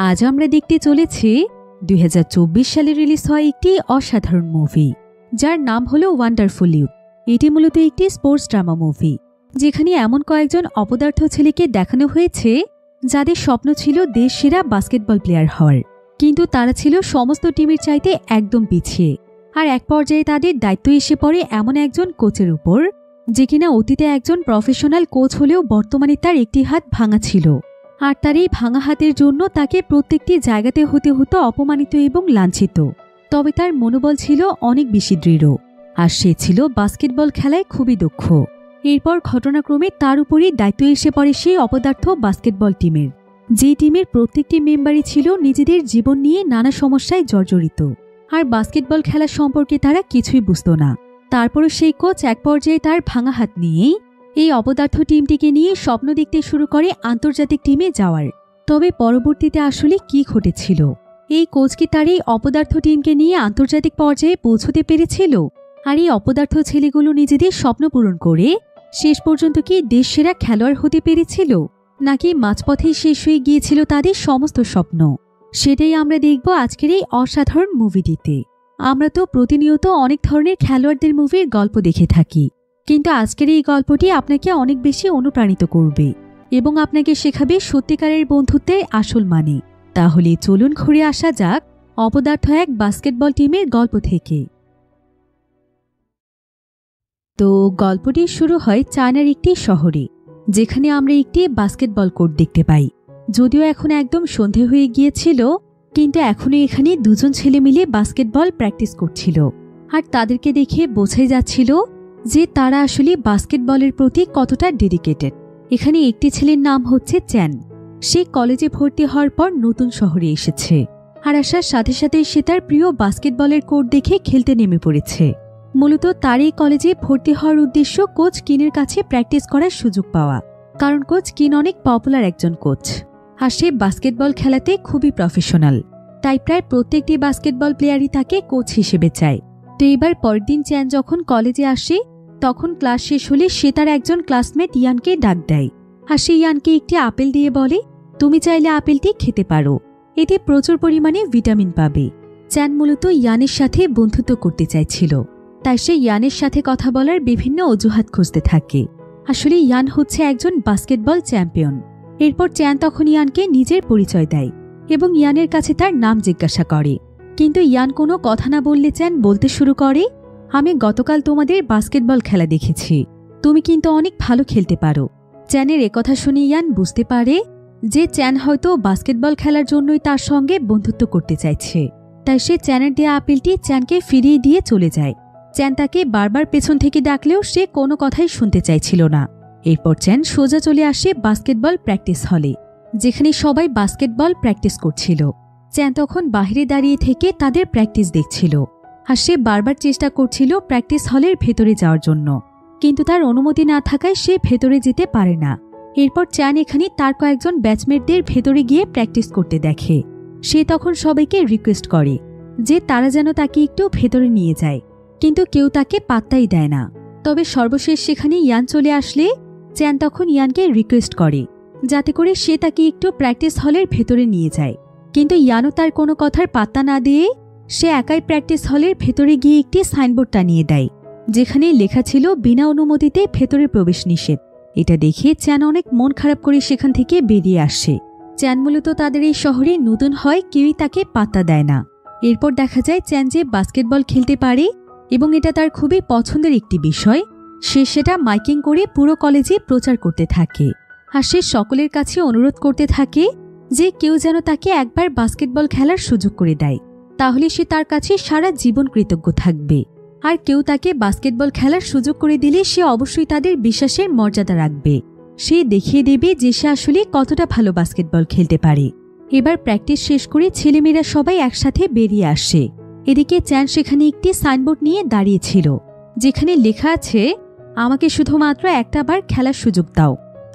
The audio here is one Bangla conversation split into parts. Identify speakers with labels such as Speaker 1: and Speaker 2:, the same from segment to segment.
Speaker 1: আজ আমরা দেখতে চলেছি 2024 সালে রিলিজ হওয়া একটি অসাধারণ মুভি, যার নাম হলো ওয়ান্ডারফুল ইউথ। এটি মূলত একটি স্পোর্টস ড্রামা মুভি, যেখানে এমন কয়েকজন অপদার্থ ছেলেকে দেখানো হয়েছে যাদের স্বপ্ন ছিল দেশ সেরা বাস্কেটবল প্লেয়ার হওয়ার, কিন্তু তারা ছিল সমস্ত টিমের চাইতে একদম পিছিয়ে। আর এক পর্যায়ে তাদের দায়িত্ব এসে পড়ে এমন একজন কোচের উপর, যে কিনা অতীতে একজন প্রফেশনাল কোচ হলেও বর্তমানে তার একটি হাত ভাঙা ছিল। আর তার এই ভাঙা হাতের জন্য তাকে প্রত্যেকটি জায়গাতে হতে হতো অপমানিত এবং লাঞ্ছিত। তবে তার মনোবল ছিল অনেক বেশি দৃঢ়, আর সে ছিল বাস্কেটবল খেলায় খুবই দক্ষ। এরপর ঘটনাক্রমে তার উপরই দায়িত্ব এসে পড়ে সেই অপদার্থ বাস্কেটবল টিমের, যে টিমের প্রত্যেকটি মেম্বারই ছিল নিজেদের জীবন নিয়ে নানা সমস্যায় জর্জরিত, আর বাস্কেটবল খেলা সম্পর্কে তারা কিছুই বুঝত না। তারপরও সেই কোচ এক পর্যায়ে তার ভাঙা হাত নিয়েই এই অপদার্থ টিমটিকে নিয়ে স্বপ্ন দেখতে শুরু করে আন্তর্জাতিক টিমে যাওয়ার। তবে পরবর্তীতে আসলে কি ঘটেছিল? এই কোচ কি তার এই অপদার্থ টিমকে নিয়ে আন্তর্জাতিক পর্যায়ে পৌঁছতে পেরেছিল? আর এই অপদার্থ ছেলেগুলো নিজেদের স্বপ্ন পূরণ করে শেষ পর্যন্ত কি দেশ সেরা খেলোয়াড় হতে পেরেছিল, নাকি মাঝপথেই শেষ হয়ে গিয়েছিল তাদের সমস্ত স্বপ্ন? সেটাই আমরা দেখব আজকের এই অসাধারণ মুভিটিতে। আমরা তো প্রতিনিয়ত অনেক ধরনের খেলোয়াড়দের মুভির গল্প দেখে থাকি, কিন্তু আজকের এই গল্পটি আপনাকে অনেক বেশি অনুপ্রাণিত করবে এবং আপনাকে শেখাবে সত্যিকারের বন্ধুত্বের আসল মানে। তাহলে চলুন ঘুরে আসা যাক অপদার্থ এক বাস্কেটবল টিমের গল্প থেকে। তো গল্পটি শুরু হয় চায়নার একটি শহরে, যেখানে আমরা একটি বাস্কেটবল কোর্ট দেখতে পাই। যদিও এখন একদম সন্ধে হয়ে গিয়েছিল, কিন্তু এখনও এখানে দুজন ছেলে মিলে বাস্কেটবল প্র্যাকটিস করছিল। আর তাদেরকে দেখে বোঝাই যাচ্ছিল যে তারা আসলে বাস্কেটবলের প্রতি কতটা ডেডিকেটেড। এখানে একটি ছেলের নাম হচ্ছে চ্যান। সে কলেজে ভর্তি হওয়ার পর নতুন শহরে এসেছে, আর আসার সাথে সাথে সে তার প্রিয় বাস্কেটবলের কোর্ট দেখে খেলতে নেমে পড়েছে। মূলত তার এই কলেজে ভর্তি হওয়ার উদ্দেশ্য কোচ কিনের কাছে প্র্যাকটিস করার সুযোগ পাওয়া, কারণ কোচ কিন অনেক পপুলার একজন কোচ, আর সে বাস্কেটবল খেলাতে খুবই প্রফেশনাল। তাই প্রায় প্রত্যেকটি বাস্কেটবল প্লেয়ারই তাকে কোচ হিসেবে চায়। তো এবার পরের দিন চ্যান যখন কলেজে আসে, তখন ক্লাস শেষ হলে সে তার একজন ক্লাসমেট ইয়ানকে ডাক দেয়, আর সে ইয়ানকে একটি আপেল দিয়ে বলে, তুমি চাইলে আপেলটি খেতে পারো, এতে প্রচুর পরিমাণে ভিটামিন পাবে। চ্যান মূলত ইয়ানের সাথে বন্ধুত্ব করতে চাইছিল, তাই সে ইয়ানের সাথে কথা বলার বিভিন্ন অজুহাত খুঁজতে থাকে। আসলে ইয়ান হচ্ছে একজন বাস্কেটবল চ্যাম্পিয়ন। এরপর চ্যান তখন ইয়ানকে নিজের পরিচয় দেয় এবং ইয়ানের কাছে তার নাম জিজ্ঞাসা করে, কিন্তু ইয়ান কোনো কথা না বললে চ্যান বলতে শুরু করে, আমি গতকাল তোমাদের বাস্কেটবল খেলা দেখেছি, তুমি কিন্তু অনেক ভালো খেলতে পারো। চ্যানের একথা শুনে ইয়ান বুঝতে পারে যে চ্যান হয়তো বাস্কেটবল খেলার জন্যই তার সঙ্গে বন্ধুত্ব করতে চাইছে। তাই সে চ্যানের দেয়া আপেলটি চ্যানকে ফিরিয়ে দিয়ে চলে যায়। চ্যান তাকে বারবার পেছন থেকে ডাকলেও সে কোনো কথাই শুনতে চাইছিল না। এরপর চ্যান সোজা চলে আসে বাস্কেটবল প্র্যাকটিস হলে, যেখানে সবাই বাস্কেটবল প্র্যাকটিস করছিল। চ্যান তখন বাহিরে দাঁড়িয়ে থেকে তাদের প্র্যাকটিস দেখছিল, আর সে বারবার চেষ্টা করছিল প্র্যাকটিস হলের ভেতরে যাওয়ার জন্য, কিন্তু তার অনুমতি না থাকায় সে ভেতরে যেতে পারে না। এরপর চ্যান এখানে তার কয়েকজন ব্যাচমেটদের ভেতরে গিয়ে প্র্যাকটিস করতে দেখে। সে তখন সবাইকে রিকোয়েস্ট করে যে তারা যেন তাকে একটু ভেতরে নিয়ে যায়, কিন্তু কেউ তাকে পাত্তাই দেয় না। তবে সর্বশেষ সেখানে ইয়ান চলে আসলে চ্যান তখন ইয়ানকে রিকোয়েস্ট করে যাতে করে সে তাকে একটু প্র্যাকটিস হলের ভেতরে নিয়ে যায়, কিন্তু ইয়ানও তার কোনো কথার পাত্তা না দিয়ে সে একাই প্র্যাকটিস হলের ভেতরে গিয়ে একটি সাইনবোর্ড টানিয়ে দেয়, যেখানে লেখা ছিল বিনা অনুমতিতে ভেতরে প্রবেশ নিষেধ। এটা দেখে চ্যান অনেক মন খারাপ করে সেখান থেকে বেরিয়ে আসে। চ্যান মূলত তাদের এই শহরে নতুন হয়, কেউই তাকে পাত্তা দেয় না। এরপর দেখা যায় চ্যান যে বাস্কেটবল খেলতে পারে এবং এটা তার খুবই পছন্দের একটি বিষয়, সে সেটা মাইকিং করে পুরো কলেজে প্রচার করতে থাকে। আর সে সকলের কাছে অনুরোধ করতে থাকে যে কেউ যেন তাকে একবার বাস্কেটবল খেলার সুযোগ করে দেয়, তাহলে সে তার কাছে সারা জীবন কৃতজ্ঞ থাকবে। আর কেউ তাকে বাস্কেটবল খেলার সুযোগ করে দিলে সে অবশ্যই তাদের বিশ্বাসের মর্যাদা রাখবে। সে দেখিয়ে দেবে যে সে আসলে কতটা ভালো বাস্কেটবল খেলতে পারে। এবার প্র্যাকটিস শেষ করে ছেলেমেয়েরা সবাই একসাথে বেরিয়ে আসে। এদিকে চ্যান সেখানে একটি সাইনবোর্ড নিয়ে দাঁড়িয়েছিল, যেখানে লেখা আছে, আমাকে শুধুমাত্র একটা বার খেলার সুযোগ দাও,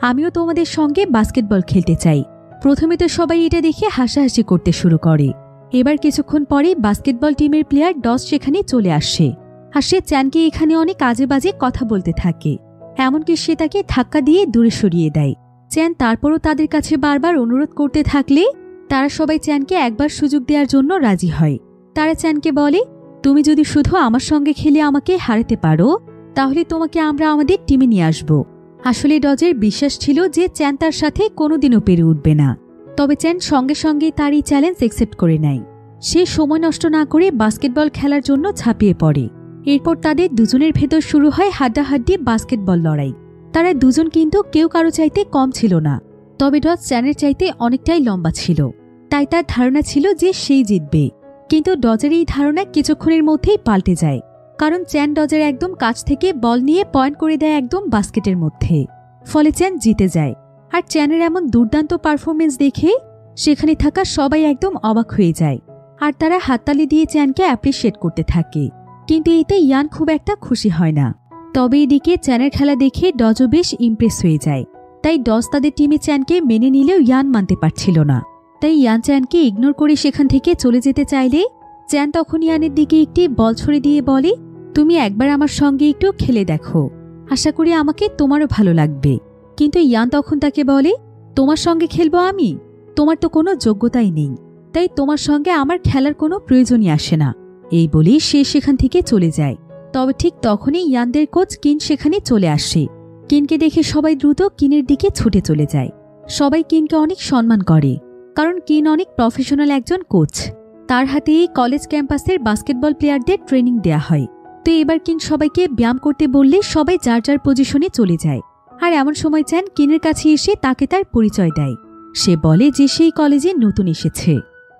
Speaker 1: আমিও তোমাদের সঙ্গে বাস্কেটবল খেলতে চাই। প্রথমে তো সবাই এটা দেখে হাসাহাসি করতে শুরু করে। এবার কিছুক্ষণ পরে বাস্কেটবল টিমের প্লেয়ার ডস সেখানে চলে আসে, আর সে চ্যানকে এখানে অনেক আজে বাজে কথা বলতে থাকে, এমনকি সে তাকে ধাক্কা দিয়ে দূরে সরিয়ে দেয়। চ্যান তারপরও তাদের কাছে বারবার অনুরোধ করতে থাকলে তারা সবাই চ্যানকে একবার সুযোগ দেওয়ার জন্য রাজি হয়। তারা চ্যানকে বলে, তুমি যদি শুধু আমার সঙ্গে খেলে আমাকে হারাতে পারো তাহলে তোমাকে আমরা আমাদের টিমে নিয়ে আসব। আসলে ডজের বিশ্বাস ছিল যে চ্যান তার সাথে কোনোদিনও পেরে উঠবে না। তবে চ্যান সঙ্গে সঙ্গে তার এই চ্যালেঞ্জ অ্যাকসেপ্ট করে নেয়। সে সময় নষ্ট না করে বাস্কেটবল খেলার জন্য ঝাঁপিয়ে পড়ে। এরপর তাদের দুজনের ভেতর শুরু হয় হাড্ডাহাড্ডি বাস্কেটবল লড়াই। তারা দুজন কিন্তু কেউ কারো চাইতে কম ছিল না। তবে ডজ চ্যানের চাইতে অনেকটাই লম্বা ছিল, তাই তার ধারণা ছিল যে সেই জিতবে। কিন্তু ডজের এই ধারণা কিছুক্ষণের মধ্যেই পাল্টে যায়, কারণ চ্যান ডজের একদম কাছ থেকে বল নিয়ে পয়েন্ট করে দেয় একদম বাস্কেটের মধ্যে। ফলে চ্যান জিতে যায়। আর চ্যানের এমন দুর্দান্ত পারফরমেন্স দেখে সেখানে থাকা সবাই একদম অবাক হয়ে যায়, আর তারা হাততালি দিয়ে চ্যানকে অ্যাপ্রিশিয়েট করতে থাকে। কিন্তু এতে ইয়ান খুব একটা খুশি হয় না। তবে এদিকে চ্যানের খেলা দেখে ডজও বেশ ইমপ্রেস হয়ে যায়। তাই ডজ তাদের টিমে চ্যানকে মেনে নিলেও ইয়ান মানতে পারছিল না। তাই ইয়ান চ্যানকে ইগনোর করে সেখান থেকে চলে যেতে চাইলে চ্যান তখন ইয়ানের দিকে একটি বল ছড়ে দিয়ে বলে, তুমি একবার আমার সঙ্গে একটু খেলে দেখো, আশা করি আমাকে তোমারও ভালো লাগবে। কিন্তু ইয়ান তখন তাকে বলে, তোমার সঙ্গে খেলবো আমি? তোমার তো কোনো যোগ্যতাই নেই, তাই তোমার সঙ্গে আমার খেলার কোনো প্রয়োজনই আসে না। এই বলেই সে সেখান থেকে চলে যায়। তবে ঠিক তখনই ইয়ানদের কোচ কিন সেখানে চলে আসে। কিনকে দেখে সবাই দ্রুত কিনের দিকে ছুটে চলে যায়। সবাই কিনকে অনেক সম্মান করে, কারণ কিন অনেক প্রফেশনাল একজন কোচ। তার হাতে এই কলেজ ক্যাম্পাসের বাস্কেটবল প্লেয়ারদের ট্রেনিং দেয়া হয়। তো এবার কিন সবাইকে ব্যায়াম করতে বললে সবাই যার যার পজিশনে চলে যায়। আর এমন সময় চ্যান কিনের কাছে এসে তাকে তার পরিচয় দেয়। সে বলে যে সেই কলেজে নতুন এসেছে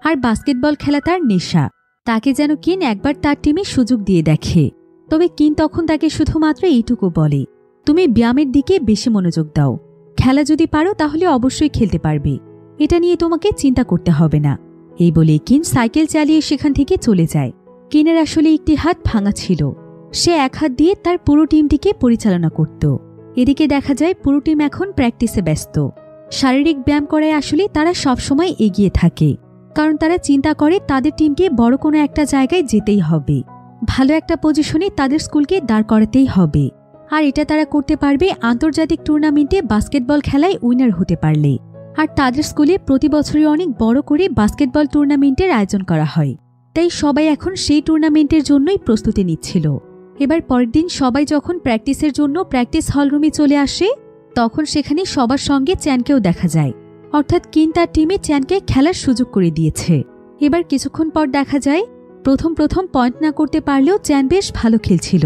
Speaker 1: আর বাস্কেটবল খেলা তার নেশা। তাকে যেন কিন একবার তার টিমে সুযোগ দিয়ে দেখে। তবে কিন তখন তাকে শুধুমাত্র এইটুকু বলে, তুমি ব্যায়ামের দিকে বেশি মনোযোগ দাও, খেলা যদি পারো তাহলে অবশ্যই খেলতে পারবে, এটা নিয়ে তোমাকে চিন্তা করতে হবে না। এই বলে কিন সাইকেল চালিয়ে সেখান থেকে চলে যায়। কিনের আসলে একটি হাত ভাঙা ছিল। সে এক হাত দিয়ে তার পুরো টিমটিকে পরিচালনা করত। এদিকে দেখা যায় পুরো টিম এখন প্র্যাকটিসে ব্যস্ত। শারীরিক ব্যায়াম করায় আসলে তারা সবসময় এগিয়ে থাকে, কারণ তারা চিন্তা করে তাদের টিমকে বড় কোনো একটা জায়গায় যেতেই হবে, ভালো একটা পজিশনে তাদের স্কুলকে দাঁড় করাতেই হবে। আর এটা তারা করতে পারবে আন্তর্জাতিক টুর্নামেন্টে বাস্কেটবল খেলায় উইনার হতে পারলে। আর তাদের স্কুলে প্রতি বছরই অনেক বড় করে বাস্কেটবল টুর্নামেন্টের আয়োজন করা হয়। তাই সবাই এখন সেই টুর্নামেন্টের জন্যই প্রস্তুতি নিচ্ছিল। এবার পরের দিন সবাই যখন প্র্যাকটিসের জন্য প্র্যাকটিস হলরুমে চলে আসে, তখন সেখানে সবার সঙ্গে চ্যানকেও দেখা যায়। অর্থাৎ কিন তার টিমে চ্যানকে খেলার সুযোগ করে দিয়েছে। এবার কিছুক্ষণ পর দেখা যায় প্রথম পয়েন্ট না করতে পারলেও চ্যান বেশ ভালো খেলছিল।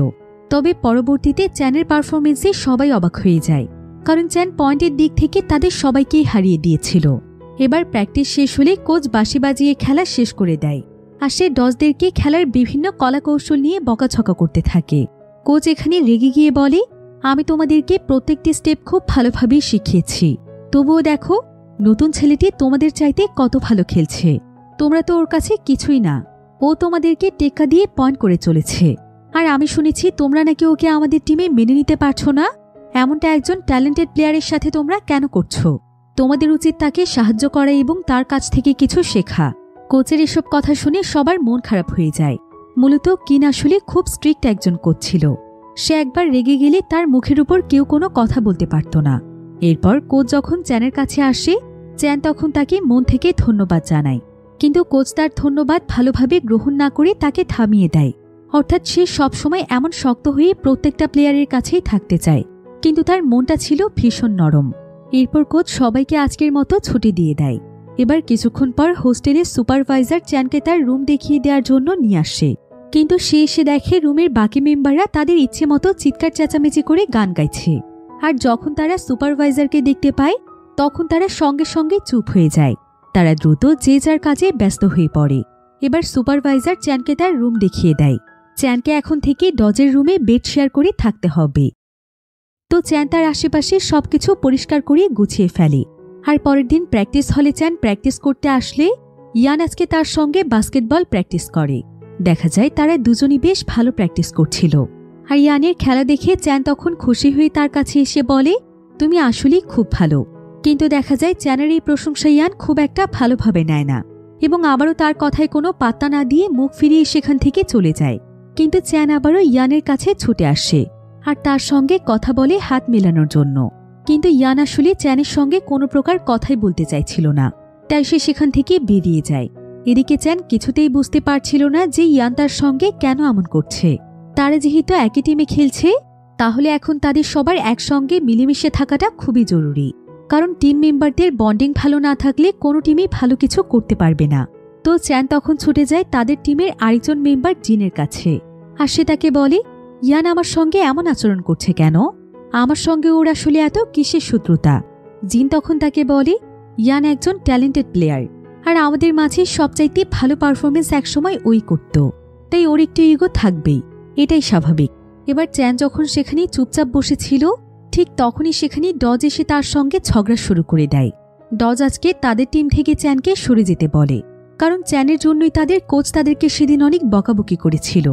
Speaker 1: তবে পরবর্তীতে চ্যানের পারফরমেন্সে সবাই অবাক হয়ে যায়, কারণ চ্যান পয়েন্টের দিক থেকে তাদের সবাইকেই হারিয়ে দিয়েছিল। এবার প্র্যাকটিস শেষ হলে কোচ বাঁশি বাজিয়ে খেলা শেষ করে দেয়। আর সে ডজদেরকে খেলার বিভিন্ন কলাকৌশল নিয়ে বকাঝকা করতে থাকে। কোচ এখানে রেগে গিয়ে বলে, আমি তোমাদেরকে প্রত্যেকটি স্টেপ খুব ভালোভাবেই শিখিয়েছি, তবুও দেখো নতুন ছেলেটি তোমাদের চাইতে কত ভালো খেলছে। তোমরা তো ওর কাছে কিছুই না। ও তোমাদেরকে টেক্কা দিয়ে পয়েন্ট করে চলেছে। আর আমি শুনেছি তোমরা নাকি ওকে আমাদের টিমে মেনে নিতে পারছো না। এমনটা একজন ট্যালেন্টেড প্লেয়ারের সাথে তোমরা কেন করছো? তোমাদের উচিত তাকে সাহায্য করা এবং তার কাছ থেকে কিছু শেখা। কোচের এসব কথা শুনে সবার মন খারাপ হয়ে যায়। মূলত কিন আসলে খুব স্ট্রিক্ট একজন কোচ ছিল। সে একবার রেগে গেলে তার মুখের উপর কেউ কোনো কথা বলতে পারত না। এরপর কোচ যখন চ্যানের কাছে আসে, চ্যান তখন তাকে মন থেকে ধন্যবাদ জানায়। কিন্তু কোচ তার ধন্যবাদ ভালোভাবে গ্রহণ না করে তাকে থামিয়ে দেয়। অর্থাৎ সে সবসময় এমন শক্ত হয়ে প্রত্যেকটা প্লেয়ারের কাছেই থাকতে চায়, কিন্তু তার মনটা ছিল ভীষণ নরম। এরপর কোচ সবাইকে আজকের মতো ছুটি দিয়ে দেয়। এবার কিছুক্ষণ পর হোস্টেলের সুপারভাইজার চ্যানকে তার রুম দেখিয়ে দেওয়ার জন্য নিয়ে আসে। কিন্তু সে এসে দেখে রুমের বাকি মেম্বাররা তাদের ইচ্ছে মতো চিৎকার চেঁচামেচি করে গান গাইছে। আর যখন তারা সুপারভাইজারকে দেখতে পায়, তখন তারা সঙ্গে সঙ্গে চুপ হয়ে যায়। তারা দ্রুত যে যার কাজে ব্যস্ত হয়ে পড়ে। এবার সুপারভাইজার চ্যানকে তার রুম দেখিয়ে দেয়। চ্যানকে এখন থেকে ডজের রুমে বেড শেয়ার করে থাকতে হবে। তো চ্যান তার আশেপাশে সবকিছু পরিষ্কার করে গুছিয়ে ফেলে। আর পরের দিন প্র্যাকটিস হলে চ্যান প্র্যাকটিস করতে আসলে ইয়ান আজকে তার সঙ্গে বাস্কেটবল প্র্যাকটিস করে। দেখা যায় তারা দুজনই বেশ ভালো প্র্যাকটিস করছিল। আর ইয়ানের খেলা দেখে চ্যান তখন খুশি হয়ে তার কাছে এসে বলে, তুমি আসলেই খুব ভালো। কিন্তু দেখা যায় চ্যানের এই প্রশংসা ইয়ান খুব একটা ভালোভাবে নেয় না এবং আবারও তার কথায় কোনো পাত্তা না দিয়ে মুখ ফিরিয়ে সেখান থেকে চলে যায়। কিন্তু চ্যান আবারও ইয়ানের কাছে ছুটে আসে আর তার সঙ্গে কথা বলে হাত মেলানোর জন্য। কিন্তু ইয়ান আসলে চ্যানের সঙ্গে কোনো প্রকার কথাই বলতে চাইছিল না। তাই সে সেখান থেকে বেরিয়ে যায়। এদিকে চ্যান কিছুতেই বুঝতে পারছিল না যে ইয়ান তার সঙ্গে কেন এমন করছে। তারা যেহেতু একই টিমে খেলছে, তাহলে এখন তাদের সবার একসঙ্গে মিলেমিশে থাকাটা খুবই জরুরি। কারণ টিম মেম্বারদের বন্ডিং ভালো না থাকলে কোনো টিমই ভালো কিছু করতে পারবে না। তো চ্যান তখন ছুটে যায় তাদের টিমের আরেকজন মেম্বার জিনের কাছে। আর সে তাকে বলে, ইয়ান আমার সঙ্গে এমন আচরণ করছে কেন? আমার সঙ্গে ওর আসলে এত কিসের শত্রুতা? জিন তখন তাকে বলে, ইয়ান একজন ট্যালেন্টেড প্লেয়ার, আর আমাদের মাঝে সবচাইতে ভালো পারফরমেন্স একসময় ওই করত, তাই ওর একটু ইগো থাকবেই, এটাই স্বাভাবিক। এবার চ্যান যখন সেখানে চুপচাপ বসেছিল, ঠিক তখনই সেখানে ডজ এসে তার সঙ্গে ঝগড়া শুরু করে দেয়। ডজ আজকে তাদের টিম থেকে চ্যানকে সরে যেতে বলে, কারণ চ্যানের জন্যই তাদের কোচ তাদেরকে সেদিন অনেক বকাবকি করেছিল।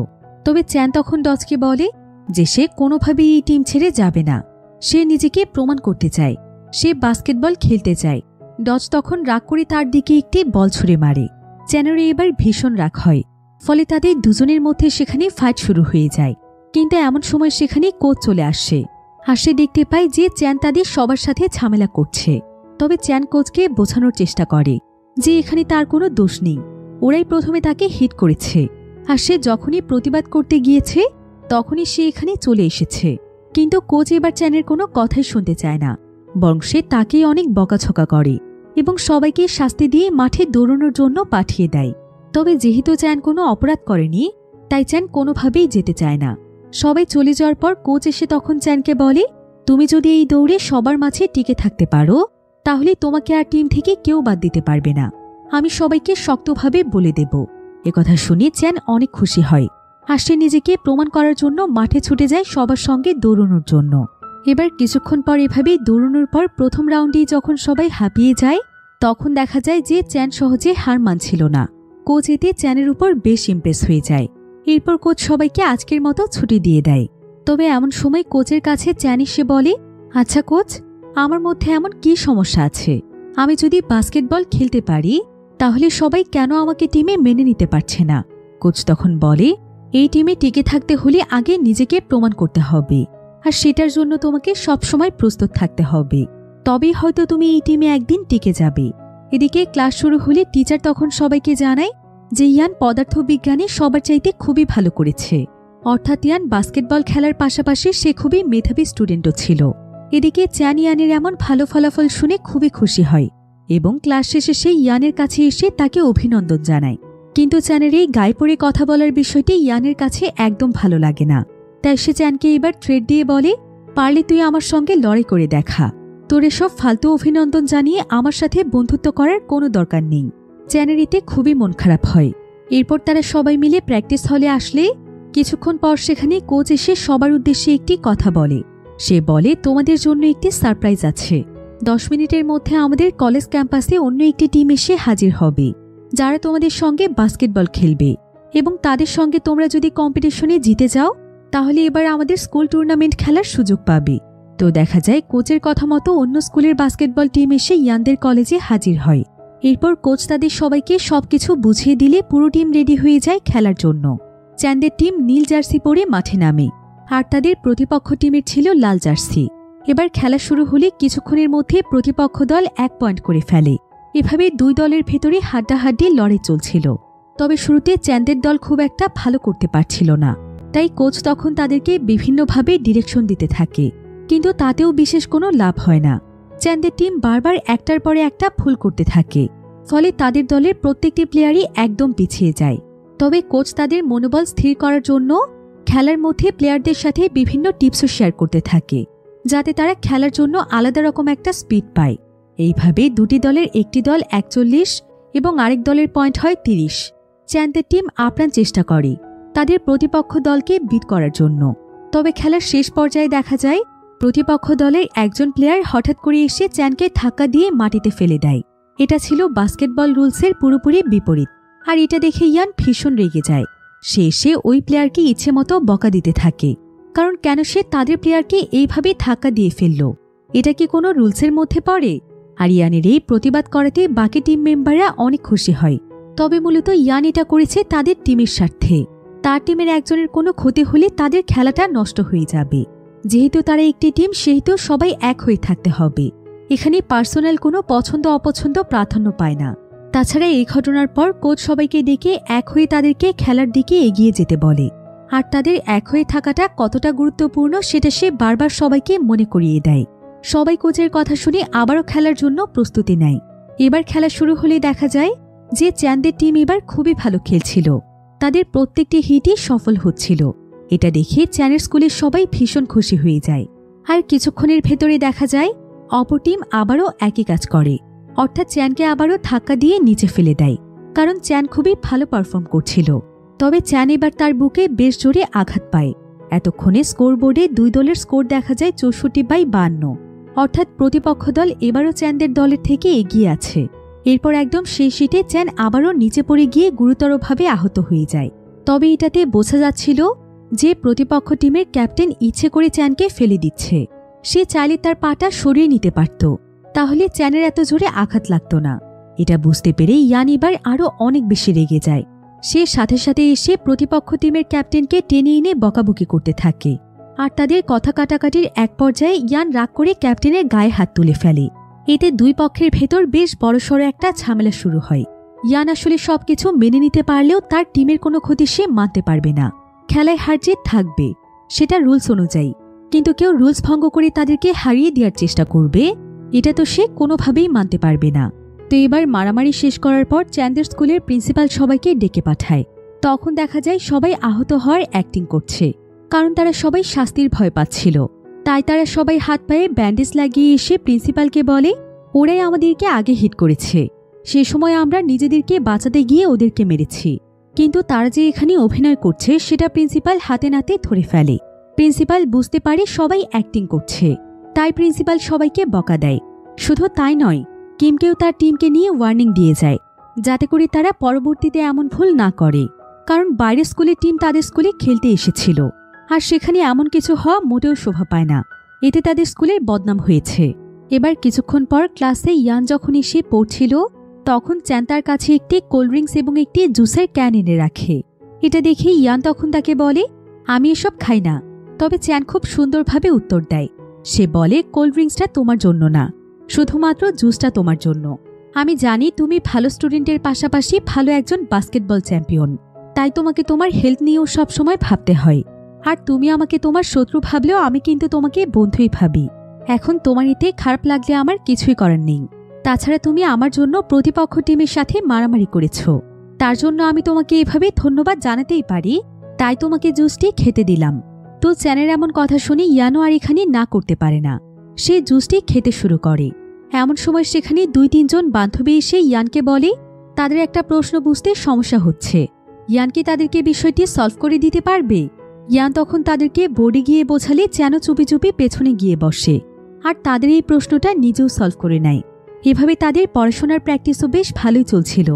Speaker 1: তবে চ্যান তখন ডজকে বলে যে সে কোনোভাবেই এই টিম ছেড়ে যাবে না, সে নিজেকে প্রমাণ করতে চায়, সে বাস্কেটবল খেলতে চায়। ডজ তখন রাগ করে তার দিকে একটি বল ছুঁড়ে মারে। চ্যানের এবার ভীষণ রাগ হয়, ফলে তাদের দুজনের মধ্যে সেখানে ফাইট শুরু হয়ে যায়। কিন্তু এমন সময় সেখানে কোচ চলে আসে, আর সে দেখতে পায় যে চ্যান তাদের সবার সাথে ঝামেলা করছে। তবে চ্যান কোচকে বোঝানোর চেষ্টা করে যে এখানে তার কোনো দোষ নেই, ওরাই প্রথমে তাকে হিট করেছে, আর সে যখনই প্রতিবাদ করতে গিয়েছে তখনই সে এখানে চলে এসেছে। কিন্তু কোচ এবার চ্যানের কোনো কথাই শুনতে চায় না, বরং সে তাকেই অনেক বকাঝকা করে এবং সবাইকে শাস্তি দিয়ে মাঠে দৌড়ানোর জন্য পাঠিয়ে দেয়। তবে যেহেতু চ্যান কোনো অপরাধ করেনি, তাই চ্যান কোনোভাবেই যেতে চায় না। সবাই চলে যাওয়ার পর কোচ এসে তখন চ্যানকে বলে, তুমি যদি এই দৌড়ে সবার মাঝে টিকে থাকতে পারো, তাহলে তোমাকে আর টিম থেকে কেউ বাদ দিতে পারবে না, আমি সবাইকে শক্তভাবে বলে দেব। একথা শুনে চ্যান অনেক খুশি হয়, আর সে নিজেকে প্রমাণ করার জন্য মাঠে ছুটে যায় সবার সঙ্গে দৌড়ানোর জন্য। এবার কিছুক্ষণ পর এভাবেই দৌড়ানোর পর প্রথম রাউন্ডেই যখন সবাই হাঁপিয়ে যায়, তখন দেখা যায় যে চ্যান সহজে হার মানছিল না। কোচ এতে চ্যানের উপর বেশ ইমপ্রেস হয়ে যায়। এরপর কোচ সবাইকে আজকের মতো ছুটি দিয়ে দেয়। তবে এমন সময় কোচের কাছে চ্যান এসে বলে, আচ্ছা কোচ, আমার মধ্যে এমন কি সমস্যা আছে? আমি যদি বাস্কেটবল খেলতে পারি, তাহলে সবাই কেন আমাকে টিমে মেনে নিতে পারছে না? কোচ তখন বলে, এই টিমে টিকে থাকতে হলে আগে নিজেকে প্রমাণ করতে হবে, আর সেটার জন্য তোমাকে সবসময় প্রস্তুত থাকতে হবে, তবেই হয়তো তুমি এই টিমে একদিন টিকে যাবে। এদিকে ক্লাস শুরু হলে টিচার তখন সবাইকে জানায় যে ইয়ান পদার্থবিজ্ঞানে সবার চাইতে খুবই ভালো করেছে, অর্থাৎ ইয়ান বাস্কেটবল খেলার পাশাপাশি সে খুবই মেধাবী স্টুডেন্টও ছিল। এদিকে চ্যান ইয়ানের এমন ভালো ফলাফল শুনে খুবই খুশি হয় এবং ক্লাস শেষে সে ইয়ানের কাছে এসে তাকে অভিনন্দন জানায়। কিন্তু চ্যানের এই গায়ে পড়ে কথা বলার বিষয়টি ইয়ানের কাছে একদম ভালো লাগে না, তাই সে চ্যানকে এবার থ্রেট দিয়ে বলে, পারলে তুই আমার সঙ্গে লড়াই করে দেখা, তোর এসব ফালতু অভিনন্দন জানিয়ে আমার সাথে বন্ধুত্ব করার কোনো দরকার নেই। চ্যানের এতে খুবই মন খারাপ হয়। এরপর তারা সবাই মিলে প্র্যাকটিস হলে আসলে কিছুক্ষণ পর সেখানে কোচ এসে সবার উদ্দেশ্যে একটি কথা বলে। সে বলে, তোমাদের জন্য একটি সারপ্রাইজ আছে। 10 মিনিটের মধ্যে আমাদের কলেজ ক্যাম্পাসে অন্য একটি টিম এসে হাজির হবে, যারা তোমাদের সঙ্গে বাস্কেটবল খেলবে, এবং তাদের সঙ্গে তোমরা যদি কম্পিটিশনে জিতে যাও, তাহলে এবার আমাদের স্কুল টুর্নামেন্ট খেলার সুযোগ পাবে। তো দেখা যায় কোচের কথা মতো অন্য স্কুলের বাস্কেটবল টিম এসে ইয়ানদের কলেজে হাজির হয়। এরপর কোচ তাদের সবাইকে সবকিছু বুঝিয়ে দিলে পুরো টিম রেডি হয়ে যায় খেলার জন্য। চ্যানদের টিম নীল জার্সি পরে মাঠে নামে, আর তাদের প্রতিপক্ষ টিমের ছিল লাল জার্সি। এবার খেলা শুরু হলে কিছুক্ষণের মধ্যে প্রতিপক্ষ দল 1 পয়েন্ট করে ফেলে। এভাবে দুই দলের ভেতরে হাড্ডাহাড্ডি লড়াই চলছিল। তবে শুরুতে চ্যানদের দল খুব একটা ভালো করতে পারছিল না, তাই কোচ তখন তাদেরকে বিভিন্নভাবে ডিরেকশন দিতে থাকে, কিন্তু তাতেও বিশেষ কোনো লাভ হয় না। চ্যানদের টিম বারবার একটার পরে একটা ভুল করতে থাকে, ফলে তাদের দলের প্রত্যেকটি প্লেয়ারই একদম পিছিয়ে যায়। তবে কোচ তাদের মনোবল স্থির করার জন্য খেলার মধ্যে প্লেয়ারদের সাথে বিভিন্ন টিপসও শেয়ার করতে থাকে, যাতে তারা খেলার জন্য আলাদা রকম একটা স্পিড পায়। এইভাবে দুটি দলের একটি দল 41 এবং আরেক দলের পয়েন্ট হয় 30। চ্যানদের টিম আপ্রাণ চেষ্টা করে তাদের প্রতিপক্ষ দলকে বিট করার জন্য। তবে খেলার শেষ পর্যায়ে দেখা যায় প্রতিপক্ষ দলের একজন প্লেয়ার হঠাৎ করে এসে চ্যানকে ধাক্কা দিয়ে মাটিতে ফেলে দেয়। এটা ছিল বাস্কেটবল রুলসের পুরোপুরি বিপরীত, আর এটা দেখে ইয়ান ভীষণ রেগে যায়। সে এসে ওই প্লেয়ারকে ইচ্ছে মতো বকা দিতে থাকে, কারণ কেন সে তাদের প্লেয়ারকে এইভাবে ধাক্কা দিয়ে ফেলল, এটা কি কোনো রুলসের মধ্যে পড়ে? আর ইয়ানের এই প্রতিবাদ করাতে বাকি টিম মেম্বাররা অনেক খুশি হয়। তবে মূলত ইয়ান এটা করেছে তাদের টিমের স্বার্থে। তার টিমের একজনের কোনো ক্ষতি হলে তাদের খেলাটা নষ্ট হয়ে যাবে। যেহেতু তারা একটি টিম, সেহেতু সবাই এক হয়ে থাকতে হবে। এখানে পার্সোনাল কোনো পছন্দ অপছন্দ প্রাধান্য পায় না। তাছাড়া এই ঘটনার পর কোচ সবাইকে ডেকে এক হয়ে তাদেরকে খেলার দিকে এগিয়ে যেতে বলে, আর তাদের এক হয়ে থাকাটা কতটা গুরুত্বপূর্ণ সেটা সে বারবার সবাইকে মনে করিয়ে দেয়। সবাই কোচের কথা শুনে আবারও খেলার জন্য প্রস্তুতি নেয়। এবার খেলা শুরু হলে দেখা যায় যে চ্যানদের টিম এবার খুবই ভালো খেলছিল, তাদের প্রত্যেকটি হিটই সফল হচ্ছিল। এটা দেখে চ্যানের স্কুলের সবাই ভীষণ খুশি হয়ে যায়। আর কিছুক্ষণের ভেতরে দেখা যায় অপর টিম আবারও একই কাজ করে, অর্থাৎ চ্যানকে আবারও ধাক্কা দিয়ে নিচে ফেলে দেয়, কারণ চ্যান খুবই ভালো পারফর্ম করছিল। তবে চ্যান এবার তার বুকে বেশ জোরে আঘাত পায়। এতক্ষণে স্কোরবোর্ডে দুই দলের স্কোর দেখা যায় 64-52, অর্থাৎ প্রতিপক্ষ দল এবারও চ্যানদের দলের থেকে এগিয়ে আছে। এরপর একদম সেই সিটে চ্যান আবারও নিচে পড়ে গিয়ে গুরুতরভাবে আহত হয়ে যায়। তবে এটাতে বোঝা যাচ্ছিল যে প্রতিপক্ষ টিমের ক্যাপ্টেন ইচ্ছে করে চ্যানকে ফেলে দিচ্ছে। সে চাইলে তার পাটা সরিয়ে নিতে পারত, তাহলে চ্যানের এত জোরে আঘাত লাগত না। এটা বুঝতে পেরে ইয়ান এবার আরও অনেক বেশি রেগে যায়। সে সাথে সাথে এসে প্রতিপক্ষ টিমের ক্যাপ্টেনকে টেনে এনে বকাবকি করতে থাকে। আর তাদের কথা কাটাকাটির এক পর্যায়ে ইয়ান রাগ করে ক্যাপ্টেনের গায়ে হাত তুলে ফেলে। এতে দুই পক্ষের ভেতর বেশ বড়সড় একটা ঝামেলা শুরু হয়। ইয়ান আসলে সবকিছু মেনে নিতে পারলেও তার টিমের কোনো ক্ষতি সে মানতে পারবে না। খেলায় হার জিত থাকবে, সেটা রুলস অনুযায়ী, কিন্তু কেউ রুলস ভঙ্গ করে তাদেরকে হারিয়ে দেওয়ার চেষ্টা করবে, এটা তো সে কোনোভাবেই মানতে পারবে না। তো এবার মারামারি শেষ করার পর চ্যানদের স্কুলের প্রিন্সিপাল সবাইকে ডেকে পাঠায়। তখন দেখা যায় সবাই আহত হওয়ার অ্যাক্টিং করছে, কারণ তারা সবাই শাস্তির ভয় পাচ্ছিল। তাই তারা সবাই হাত পায়ে ব্যান্ডেজ লাগিয়ে এসে প্রিন্সিপালকে বলে, ওরাই আমাদেরকে আগে হিট করেছে, সে সময় আমরা নিজেদেরকে বাঁচাতে গিয়ে ওদেরকে মেরেছি। কিন্তু তারা যে এখানে অভিনয় করছে সেটা প্রিন্সিপাল হাতে নাতে ধরে ফেলে। প্রিন্সিপাল বুঝতে পারে সবাই অ্যাক্টিং করছে, তাই প্রিন্সিপাল সবাইকে বকা দেয়। শুধু তাই নয়, কিমকেও তার টিমকে নিয়ে ওয়ার্নিং দিয়ে যায়, যাতে করে তারা পরবর্তীতে এমন ভুল না করে, কারণ বাইরের স্কুলের টিম তাদের স্কুলে খেলতে এসেছিল, আর সেখানে এমন কিছু হওয়া মোটেও শোভা পায় না। এতে তাদের স্কুলের বদনাম হয়েছে। এবার কিছুক্ষণ পর ক্লাসে ইয়ান যখন এসে পড়ছিল, তখন চ্যান তার কাছে একটি কোল্ড ড্রিঙ্কস এবং একটি জুসের ক্যান এনে রাখে। এটা দেখে ইয়ান তখন তাকে বলে, আমি এসব খাই না। তবে চ্যান খুব সুন্দরভাবে উত্তর দেয়। সে বলে, কোল্ড ড্রিঙ্কসটা তোমার জন্য না, শুধুমাত্র জুসটা তোমার জন্য। আমি জানি তুমি ভালো স্টুডেন্টের পাশাপাশি ভালো একজন বাস্কেটবল চ্যাম্পিয়ন, তাই তোমাকে তোমার হেলথ নিয়েও সবসময় ভাবতে হয়। আর তুমি আমাকে তোমার শত্রু ভাবলেও আমি কিন্তু তোমাকে বন্ধুই ভাবি। এখন তোমার এতে খারাপ লাগলে আমার কিছুই করার নেই। তাছাড়া তুমি আমার জন্য প্রতিপক্ষ টিমের সাথে মারামারি করেছ, তার জন্য আমি তোমাকে এভাবে ধন্যবাদ জানাতেই পারি, তাই তোমাকে জুসটি খেতে দিলাম। তো চ্যানের এমন কথা শুনে ইয়ানো আর এখানে না করতে পারে না, সে জুসটি খেতে শুরু করে। এমন সময় সেখানে 2-3 জন বান্ধবী এসে ইয়ানকে বলে তাদের একটা প্রশ্ন বুঝতে সমস্যা হচ্ছে, ইয়ান কি তাদেরকে বিষয়টি সলভ করে দিতে পারবে? ইয়ান তখন তাদেরকে বোর্ডে গিয়ে বোঝালে যেন চুপি চুপি পেছনে গিয়ে বসে, আর তাদের এই প্রশ্নটা নিজেও সলভ করে নেয়। এভাবে তাদের পড়াশোনার প্র্যাকটিসও বেশ ভালোই চলছিল।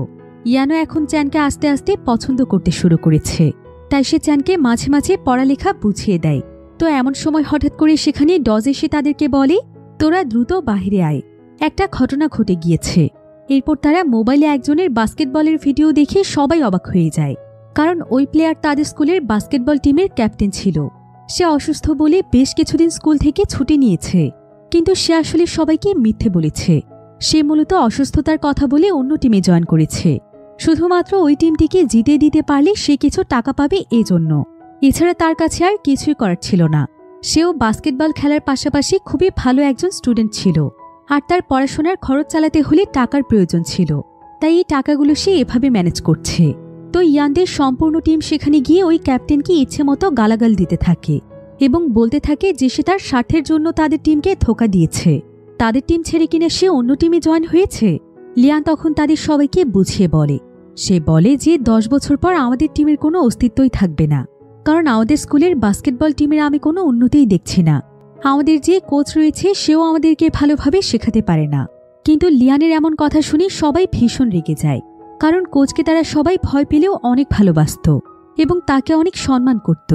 Speaker 1: ইয়ানো এখন চ্যানকে আস্তে আস্তে পছন্দ করতে শুরু করেছে, তাই সে চ্যানকে মাঝে মাঝে পড়ালেখা বুঝিয়ে দেয়। তো এমন সময় হঠাৎ করে সেখানে ডজ এসে তাদেরকে বলে, তোরা দ্রুত বাহিরে আয়, একটা ঘটনা ঘটে গিয়েছে। এরপর তারা মোবাইলে একজনের বাস্কেটবলের ভিডিও দেখে সবাই অবাক হয়ে যায়, কারণ ওই প্লেয়ার তাদের স্কুলের বাস্কেটবল টিমের ক্যাপ্টেন ছিল। সে অসুস্থ বলে বেশ কিছুদিন স্কুল থেকে ছুটি নিয়েছে, কিন্তু সে আসলে সবাইকে মিথ্যে বলেছে। সে মূলত অসুস্থতার কথা বলে অন্য টিমে জয়েন করেছে, শুধুমাত্র ওই টিমটিকে জিতে দিতে পারলে সে কিছু টাকা পাবে এজন্য। এছাড়া তার কাছে আর কিছুই করার ছিল না। সেও বাস্কেটবল খেলার পাশাপাশি খুবই ভালো একজন স্টুডেন্ট ছিল, আর তার পড়াশোনার খরচ চালাতে হলে টাকার প্রয়োজন ছিল, তাই এই টাকাগুলো সে এভাবে ম্যানেজ করছে। তো ইয়ানদের সম্পূর্ণ টিম সেখানে গিয়ে ওই ক্যাপ্টেনকে ইচ্ছে মতো গালাগাল দিতে থাকে এবং বলতে থাকে যে সে তার স্বার্থের জন্য তাদের টিমকে ধোঁকা দিয়েছে, তাদের টিম ছেড়ে কিনা সে অন্য টিমে জয়েন হয়েছে। লিয়ান তখন তাদের সবাইকে বুঝিয়ে বলে, সে বলে যে 10 বছর পর আমাদের টিমের কোনো অস্তিত্বই থাকবে না, কারণ আমাদের স্কুলের বাস্কেটবল টিমের আমি কোনো উন্নতিই দেখছি না। আমাদের যে কোচ রয়েছে সেও আমাদেরকে ভালোভাবে শেখাতে পারে না। কিন্তু লিয়ানের এমন কথা শুনে সবাই ভীষণ রেগে যায়, কারণ কোচকে তারা সবাই ভয় পেলেও অনেক ভালোবাসত এবং তাকে অনেক সম্মান করত।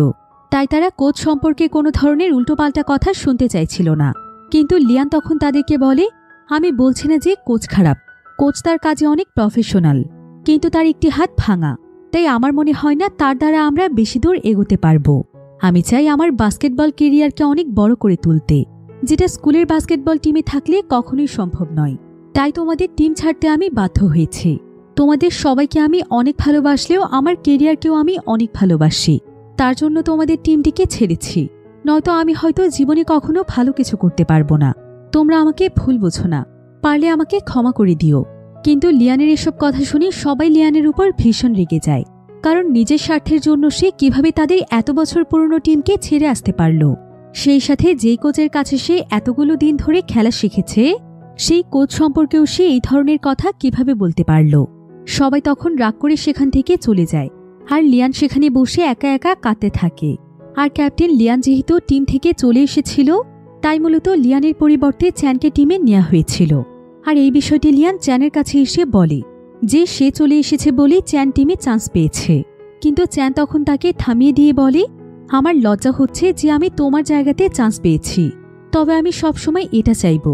Speaker 1: তাই তারা কোচ সম্পর্কে কোনো ধরনের উল্টোপাল্টা কথা শুনতে চাইছিল না। কিন্তু লিয়ান তখন তাদেরকে বলে, আমি বলছি না যে কোচ খারাপ, কোচ তার কাজে অনেক প্রফেশনাল, কিন্তু তার একটি হাত ভাঙা, তাই আমার মনে হয় না তার দ্বারা আমরা বেশি দূর এগোতে পারবো। আমি চাই আমার বাস্কেটবল কেরিয়ারকে অনেক বড় করে তুলতে, যেটা স্কুলের বাস্কেটবল টিমে থাকলে কখনোই সম্ভব নয়। তাই তোমাদের টিম ছাড়তে আমি বাধ্য হয়েছি। তোমাদের সবাইকে আমি অনেক ভালোবাসলেও আমার কেরিয়ারকেও আমি অনেক ভালোবাসি। তার জন্য তোমাদের টিমটিকে ছেড়েছি, নয়তো আমি হয়তো জীবনে কখনো ভালো কিছু করতে পারবো না। তোমরা আমাকে ভুল বোঝো না, পারলে আমাকে ক্ষমা করে দিও। কিন্তু লিয়ানের এসব কথা শুনে সবাই লিয়ানের উপর ভীষণ রেগে যায়, কারণ নিজের স্বার্থের জন্য সে কিভাবে তাদের এত বছর পুরনো টিমকে ছেড়ে আসতে পারল। সেই সাথে যেই কোচের কাছে সে এতগুলো দিন ধরে খেলা শিখেছে, সেই কোচ সম্পর্কেও সে এই ধরনের কথা কিভাবে বলতে পারল। সবাই তখন রাগ করে সেখান থেকে চলে যায়, আর লিয়ান সেখানে বসে একা একা কাঁদতে থাকে। আর ক্যাপ্টেন লিয়ান যেহেতু টিম থেকে চলে এসেছিল, তাই মূলত লিয়ানের পরিবর্তে চ্যানকে টিমে নেওয়া হয়েছিল। আর এই বিষয়টি লিয়ান চ্যানের কাছে এসে বলে যে সে চলে এসেছে বলেই চ্যান টিমে চান্স পেয়েছে। কিন্তু চ্যান তখন তাকে থামিয়ে দিয়ে বলে, আমার লজ্জা হচ্ছে যে আমি তোমার জায়গাতে চান্স পেয়েছি, তবে আমি সবসময় এটা চাইব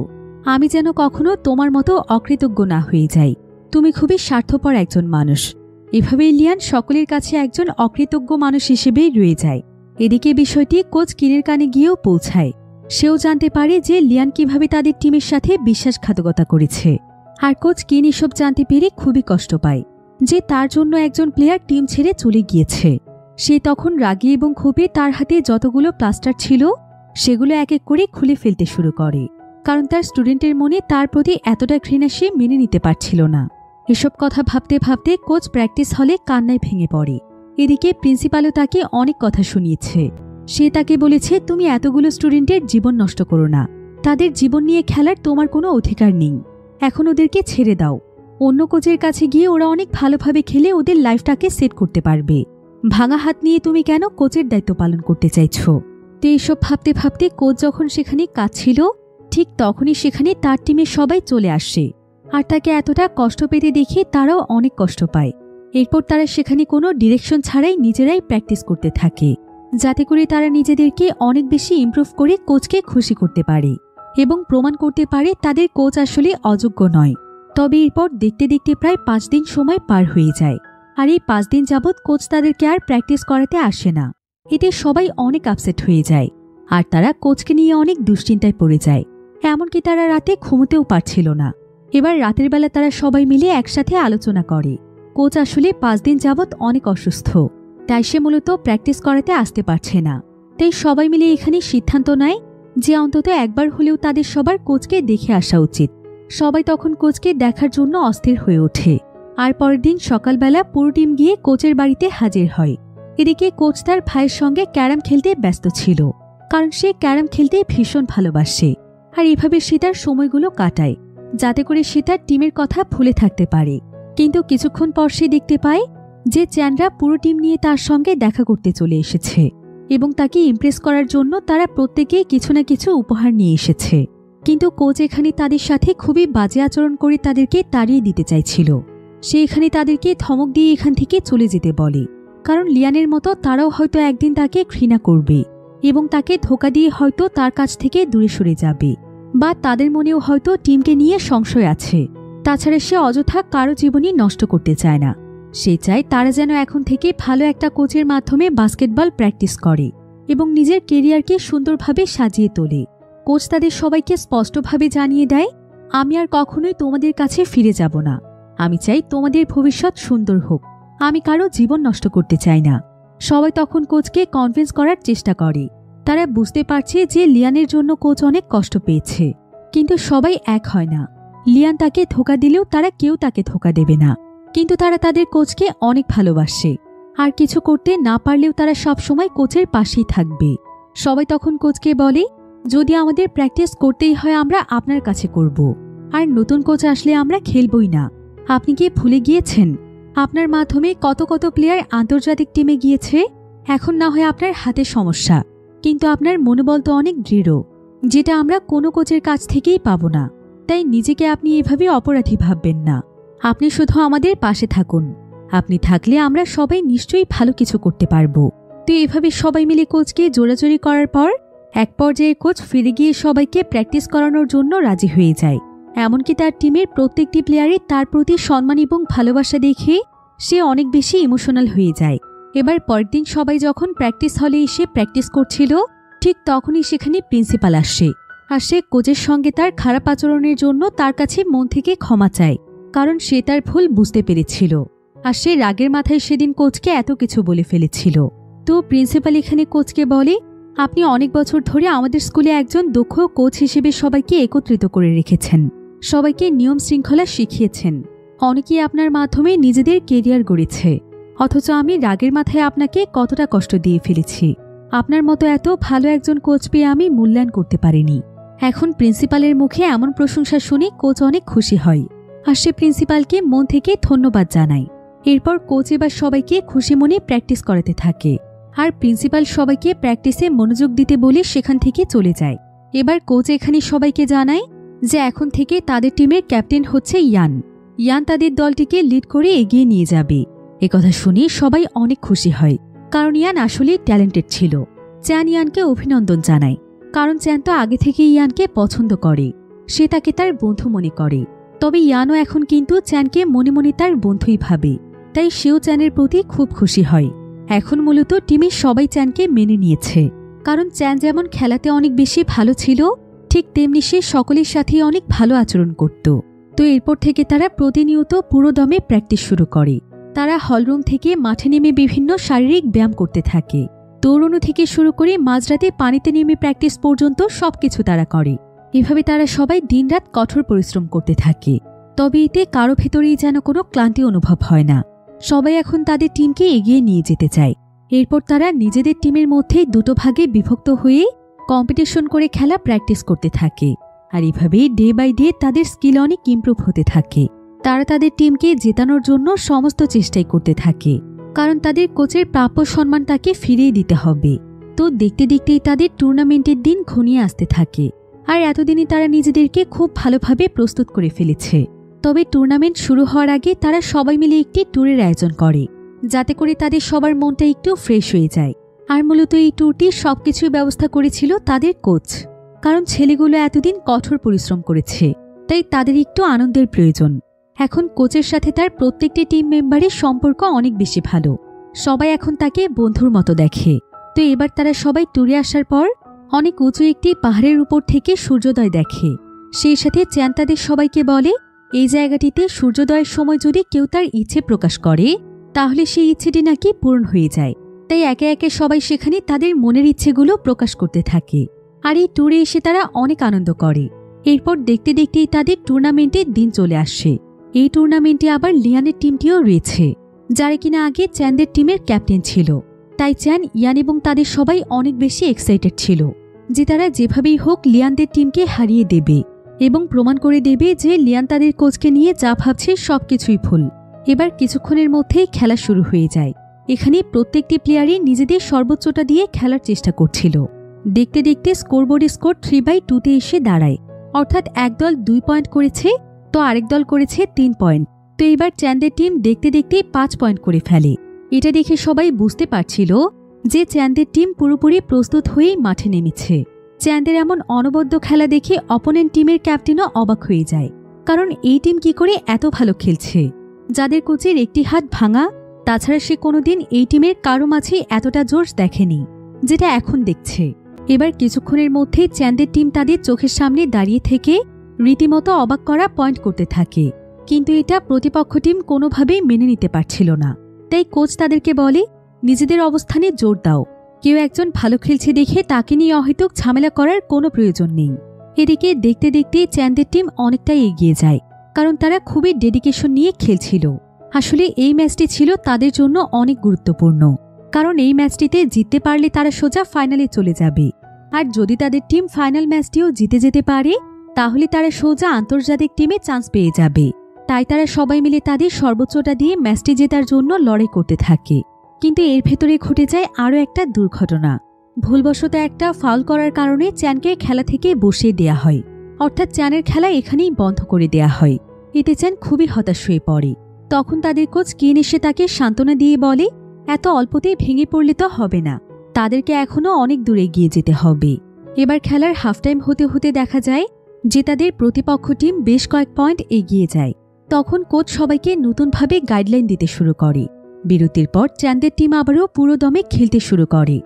Speaker 1: আমি যেন কখনো তোমার মতো অকৃতজ্ঞ না হয়ে যাই। তুমি খুবই স্বার্থপর একজন মানুষ। এভাবেই লিয়ান সকলের কাছে একজন অকৃতজ্ঞ মানুষ হিসেবেই রয়ে যায়। এদিকে বিষয়টি কোচ কিনের কানে গিয়েও পৌঁছায়। সেও জানতে পারে যে লিয়ান কিভাবে তাদের টিমের সাথে বিশ্বাসঘাতকতা করেছে। আর কোচ কিন এসব জানতে পেরে খুবই কষ্ট পায় যে তার জন্য একজন প্লেয়ার টিম ছেড়ে চলে গিয়েছে। সে তখন রাগী এবং ক্ষোভে তার হাতে যতগুলো প্লাস্টার ছিল সেগুলো এক এক করে খুলে ফেলতে শুরু করে, কারণ তার স্টুডেন্টের মনে তার প্রতি এতটা ঘৃণা সে মেনে নিতে পারছিল না। এসব কথা ভাবতে ভাবতে কোচ প্র্যাকটিস হলে কান্নায় ভেঙে পড়ে। এদিকে প্রিন্সিপালও তাকে অনেক কথা শুনিয়েছে। সে তাকে বলেছে, তুমি এতগুলো স্টুডেন্টের জীবন নষ্ট করো না, তাদের জীবন নিয়ে খেলার তোমার কোনো অধিকার নেই। এখন ওদেরকে ছেড়ে দাও, অন্য কোচের কাছে গিয়ে ওরা অনেক ভালোভাবে খেলে ওদের লাইফটাকে সেট করতে পারবে। ভাঙা হাত নিয়ে তুমি কেন কোচের দায়িত্ব পালন করতে চাইছো? তো এইসব ভাবতে ভাবতে কোচ যখন সেখানে কাঁদছিল, ঠিক তখনই সেখানে তার টিমের সবাই চলে আসে। আর তাকে এতটা কষ্ট পেতে দেখে তারাও অনেক কষ্ট পায়। এরপর তারা সেখানে কোনো ডিরেকশন ছাড়াই নিজেরাই প্র্যাকটিস করতে থাকে, যাতে করে তারা নিজেদেরকে অনেক বেশি ইমপ্রুভ করে কোচকে খুশি করতে পারে এবং প্রমাণ করতে পারে তাদের কোচ আসলে অযোগ্য নয়। তবে এরপর দেখতে দেখতে প্রায় 5 দিন সময় পার হয়ে যায়। আর এই 5 দিন যাবৎ কোচ তাদেরকে আর প্র্যাকটিস করাতে আসে না। এতে সবাই অনেক আপসেট হয়ে যায়, আর তারা কোচকে নিয়ে অনেক দুশ্চিন্তায় পড়ে যায়। এমনকি তারা রাতে ঘুমোতেও পারছিল না। এবার রাতের বেলা তারা সবাই মিলে একসাথে আলোচনা করে। কোচ আসলে 5 দিন যাবৎ অনেক অসুস্থ, তাই সে মূলত প্র্যাকটিস করাতে আসতে পারছে না। তাই সবাই মিলে এখানে সিদ্ধান্ত নেয় যে অন্তত একবার হলেও তাদের সবার কোচকে দেখে আসা উচিত। সবাই তখন কোচকে দেখার জন্য অস্থির হয়ে ওঠে। আর পরের দিন সকালবেলা পুরো টিম গিয়ে কোচের বাড়িতে হাজির হয়। এদিকে কোচ তার ভাইয়ের সঙ্গে ক্যারাম খেলতে ব্যস্ত ছিল, কারণ সে ক্যারাম খেলতে ভীষণ ভালোবাসে। আর এভাবে সে তার সময়গুলো কাটায়, যাতে করে সে তার টিমের কথা ভুলে থাকতে পারে। কিন্তু কিছুক্ষণ পর সে দেখতে পায় যে চ্যানরা পুরো টিম নিয়ে তার সঙ্গে দেখা করতে চলে এসেছে এবং তাকে ইমপ্রেস করার জন্য তারা প্রত্যেকেই কিছু না কিছু উপহার নিয়ে এসেছে। কিন্তু কোচ এখানে তাদের সাথে খুবই বাজে আচরণ করে তাদেরকে তাড়িয়ে দিতে চাইছিল। সে এখানে তাদেরকে ধমক দিয়ে এখান থেকে চলে যেতে বলে, কারণ লিয়ানের মতো তারাও হয়তো একদিন তাকে ঘৃণা করবে এবং তাকে ধোঁকা দিয়ে হয়তো তার কাছ থেকে দূরে সরে যাবে, বা তাদের মনেও হয়তো টিমকে নিয়ে সংশয় আছে। তাছাড়া সে অযথা কারো জীবনই নষ্ট করতে চায় না। সে চায় তারা যেন এখন থেকে ভালো একটা কোচের মাধ্যমে বাস্কেটবল প্র্যাকটিস করে এবং নিজের কেরিয়ারকে সুন্দরভাবে সাজিয়ে তোলে। কোচ তাদের সবাইকে স্পষ্টভাবে জানিয়ে দেয়, আমি আর কখনোই তোমাদের কাছে ফিরে যাব না। আমি চাই তোমাদের ভবিষ্যৎ সুন্দর হোক, আমি কারো জীবন নষ্ট করতে চাই না। সবাই তখন কোচকে কনভিন্স করার চেষ্টা করে। তারা বুঝতে পারছে যে লিয়ানের জন্য কোচ অনেক কষ্ট পেয়েছে, কিন্তু সবাই এক হয় না। লিয়ান তাকে ধোঁকা দিলেও তারা কেউ তাকে ধোঁকা দেবে না, কিন্তু তারা তাদের কোচকে অনেক ভালোবাসে। আর কিছু করতে না পারলেও তারা সবসময় কোচের পাশেই থাকবে। সবাই তখন কোচকে বলে, যদি আমাদের প্র্যাকটিস করতেই হয় আমরা আপনার কাছে করব, আর নতুন কোচ আসলে আমরা খেলবই না। আপনি কি ভুলে গিয়েছেন আপনার মাধ্যমে কত কত প্লেয়ার আন্তর্জাতিক টিমে গিয়েছে? এখন না হয় আপনার হাতে সমস্যা, কিন্তু আপনার মনোবল তো অনেক দৃঢ়, যেটা আমরা কোনো কোচের কাছ থেকেই পাবো না। তাই নিজেকে আপনি এভাবে অপরাধী ভাববেন না। আপনি শুধু আমাদের পাশে থাকুন, আপনি থাকলে আমরা সবাই নিশ্চয়ই ভালো কিছু করতে পারবো। তো এভাবে সবাই মিলে কোচকে জোরাজোরি করার পর এক পর্যায়ে কোচ ফিরে গিয়ে সবাইকে প্র্যাকটিস করানোর জন্য রাজি হয়ে যায়। এমনকি তার টিমের প্রত্যেকটি প্লেয়ারের তার প্রতি সম্মান এবং ভালোবাসা দেখে সে অনেক বেশি ইমোশনাল হয়ে যায়। এবার পরের দিন সবাই যখন প্র্যাকটিস হলে এসে প্র্যাকটিস করছিল, ঠিক তখনই সেখানে প্রিন্সিপাল আসে। আর সে কোচের সঙ্গে তার খারাপ আচরণের জন্য তার কাছে মন থেকে ক্ষমা চায়, কারণ সে তার ভুল বুঝতে পেরেছিল। আর সে রাগের মাথায় সেদিন কোচকে এত কিছু বলে ফেলেছিল। তো প্রিন্সিপাল এখানে কোচকে বলে, আপনি অনেক বছর ধরে আমাদের স্কুলে একজন দক্ষ কোচ হিসেবে সবাইকে একত্রিত করে রেখেছেন, সবাইকে নিয়ম শৃঙ্খলা শিখিয়েছেন, অনেকেই আপনার মাধ্যমে নিজেদের কেরিয়ার গড়েছে, অথচ আমি রাগের মাথায় আপনাকে কতটা কষ্ট দিয়ে ফেলেছি। আপনার মতো এত ভালো একজন কোচ পেয়ে আমি মূল্যায়ন করতে পারিনি। এখন প্রিন্সিপালের মুখে এমন প্রশংসা শুনে কোচ অনেক খুশি হয়, আর সে প্রিন্সিপালকে মন থেকে ধন্যবাদ জানায়। এরপর কোচ এবার সবাইকে খুশি মনে প্র্যাকটিস করাতে থাকে, আর প্রিন্সিপাল সবাইকে প্র্যাকটিসে মনোযোগ দিতে বলে সেখান থেকে চলে যায়। এবার কোচ এখানে সবাইকে জানায় যে এখন থেকে তাদের টিমের ক্যাপ্টেন হচ্ছে ইয়ান। ইয়ান তাদের দলটিকে লিড করে এগিয়ে নিয়ে যাবে। একথা শুনে সবাই অনেক খুশি হয়, কারণ ইয়ান আসলে ট্যালেন্টেড ছিল। চ্যান ইয়ানকে অভিনন্দন জানায়, কারণ চ্যান তো আগে থেকে ইয়ানকে পছন্দ করে, সে তাকে তার বন্ধু মনে করে। তবে ইয়ানও এখন কিন্তু চ্যানকে মনে মনে তার বন্ধুই ভাবে, তাই সেও চ্যানের প্রতি খুব খুশি হয়। এখন মূলত টিমের সবাই চ্যানকে মেনে নিয়েছে, কারণ চ্যান যেমন খেলাতে অনেক বেশি ভালো ছিল, ঠিক তেমনি সে সকলের সাথেই অনেক ভালো আচরণ করত। তো এরপর থেকে তারা প্রতিনিয়ত পুরো দমে প্র্যাকটিস শুরু করে। তারা হলরুম থেকে মাঠে নেমে বিভিন্ন শারীরিক ব্যায়াম করতে থাকে। দৌড়ানো থেকে শুরু করে মাঝরাতে পানিতে নেমে প্র্যাকটিস পর্যন্ত সবকিছু তারা করে। এভাবে তারা সবাই দিনরাত কঠোর পরিশ্রম করতে থাকে। তবে এতে কারো ভেতরেই যেন কোনো ক্লান্তি অনুভব হয় না। সবাই এখন তাদের টিমকে এগিয়ে নিয়ে যেতে চায়। এরপর তারা নিজেদের টিমের মধ্যে দুটো ভাগে বিভক্ত হয়ে কম্পিটিশন করে খেলা প্র্যাকটিস করতে থাকে। আর এভাবেই ডে বাই ডে তাদের স্কিল অনেক ইমপ্রুভ হতে থাকে। তারা তাদের টিমকে জেতানোর জন্য সমস্ত চেষ্টাই করতে থাকে, কারণ তাদের কোচের প্রাপ্য সম্মান তাকে ফিরিয়ে দিতে হবে। তো দেখতে দেখতেই তাদের টুর্নামেন্টের দিন ঘনিয়ে আসতে থাকে। আর এতদিনই তারা নিজেদেরকে খুব ভালোভাবে প্রস্তুত করে ফেলেছে। তবে টুর্নামেন্ট শুরু হওয়ার আগে তারা সবাই মিলে একটি ট্যুরের আয়োজন করে, যাতে করে তাদের সবার মনটা একটু ফ্রেশ হয়ে যায়। আর মূলত এই ট্যুরটির সবকিছুই ব্যবস্থা করেছিল তাদের কোচ, কারণ ছেলেগুলো এতদিন কঠোর পরিশ্রম করেছে, তাই তাদের একটু আনন্দের প্রয়োজন। এখন কোচের সাথে তার প্রত্যেকটি টিম মেম্বারের সম্পর্ক অনেক বেশি ভালো। সবাই এখন তাকে বন্ধুর মতো দেখে। তো এবার তারা সবাই ট্যুরে আসার পর অনেক উঁচু একটি পাহাড়ের উপর থেকে সূর্যোদয় দেখে। সেই সাথে চ্যান তাদের সবাইকে বলে, এই জায়গাটিতে সূর্যোদয়ের সময় যদি কেউ তার ইচ্ছে প্রকাশ করে, তাহলে সেই ইচ্ছেটি নাকি পূরণ হয়ে যায়। তাই একে একে সবাই সেখানে তাদের মনের ইচ্ছেগুলো প্রকাশ করতে থাকে। আর এই ট্যুরে এসে তারা অনেক আনন্দ করে। এরপর দেখতে দেখতেই তাদের টুর্নামেন্টের দিন চলে আসে। এই টুর্নামেন্টে আবার লিয়ানের টিমটিও রয়েছে, যারা কিনা আগে চ্যানদের টিমের ক্যাপ্টেন ছিল। তাই চ্যান, ইয়ান এবং তাদের সবাই অনেক বেশি এক্সাইটেড ছিল যে তারা যেভাবেই হোক লিয়ানদের টিমকে হারিয়ে দেবে এবং প্রমাণ করে দেবে যে লিয়ান তাদের কোচকে নিয়ে যা ভাবছে সবকিছুই ভুল। এবার কিছুক্ষণের মধ্যেই খেলা শুরু হয়ে যায়। এখানে প্রত্যেকটি প্লেয়ারই নিজেদের সর্বোচ্চটা দিয়ে খেলার চেষ্টা করছিল। দেখতে দেখতে স্কোরবোর্ডে স্কোর 3/2-তে এসে দাঁড়ায়, অর্থাৎ এক দল 2 পয়েন্ট করেছে, তো আরেক দল করেছে 3 পয়েন্ট। তো এবার চ্যানদের টিম দেখতে দেখতেই 5 পয়েন্ট করে ফেলে। এটা দেখে সবাই বুঝতে পারছিল যে চ্যানদের টিম পুরোপুরি প্রস্তুত হয়েই মাঠে নেমেছে। চ্যানদের এমন অনবদ্য খেলা দেখে অপোনেন্ট টিমের ক্যাপ্টেনও অবাক হয়ে যায়, কারণ এই টিম কি করে এত ভালো খেলছে, যাদের কোচের একটি হাত ভাঙা। তাছাড়া সে কোনোদিন এই টিমের কারো মাঝে এতটা জোশ দেখেনি যেটা এখন দেখছে। এবার কিছুক্ষণের মধ্যে চ্যানদের টিম তাদের চোখের সামনে দাঁড়িয়ে থেকে রীতিমতো অবাক করা পয়েন্ট করতে থাকে, কিন্তু এটা প্রতিপক্ষ টিম কোনোভাবেই মেনে নিতে পারছিল না। তাই কোচ তাদেরকে বলে, নিজেদের অবস্থানে জোর দাও, কেউ একজন ভালো খেলছে দেখে তাকে নিয়ে অহেতুক ঝামেলা করার কোনো প্রয়োজন নেই। এদিকে দেখতে দেখতে চ্যানদের টিম অনেকটাই এগিয়ে যায়, কারণ তারা খুবই ডেডিকেশন নিয়ে খেলছিল। আসলে এই ম্যাচটি ছিল তাদের জন্য অনেক গুরুত্বপূর্ণ, কারণ এই ম্যাচটিতে জিততে পারলে তারা সোজা ফাইনালে চলে যাবে। আর যদি তাদের টিম ফাইনাল ম্যাচটিও জিতে যেতে পারে, তাহলে তারা সোজা আন্তর্জাতিক টিমে চান্স পেয়ে যাবে। তাই তারা সবাই মিলে তাদের সর্বোচ্চটা দিয়ে ম্যাচটি জেতার জন্য লড়াই করতে থাকে। কিন্তু এর ভেতরে ঘটে যায় আরও একটা দুর্ঘটনা। ভুলবশত একটা ফাউল করার কারণে চ্যানকে খেলা থেকে বসিয়ে দেয়া হয়, অর্থাৎ চ্যানের খেলা এখানেই বন্ধ করে দেয়া হয়। এতে চ্যান খুবই হতাশ হয়ে পড়ে। তখন তাদের কোচ কিন এসে তাকে সান্ত্বনা দিয়ে বলে, এত অল্পতেই ভেঙে পড়লে তো হবে না, তাদেরকে এখনও অনেক দূরে এগিয়ে যেতে হবে। এবার খেলার হাফ টাইম হতে হতে দেখা যায় যে তাদের প্রতিপক্ষ টিম বেশ কয়েক পয়েন্ট এগিয়ে যায়। তখন কোচ সবাইকে নতুনভাবে গাইডলাইন দিতে শুরু করে। বিরতির পর চ্যানদের টিম আবারও পুরো দমে খেলতে শুরু করে।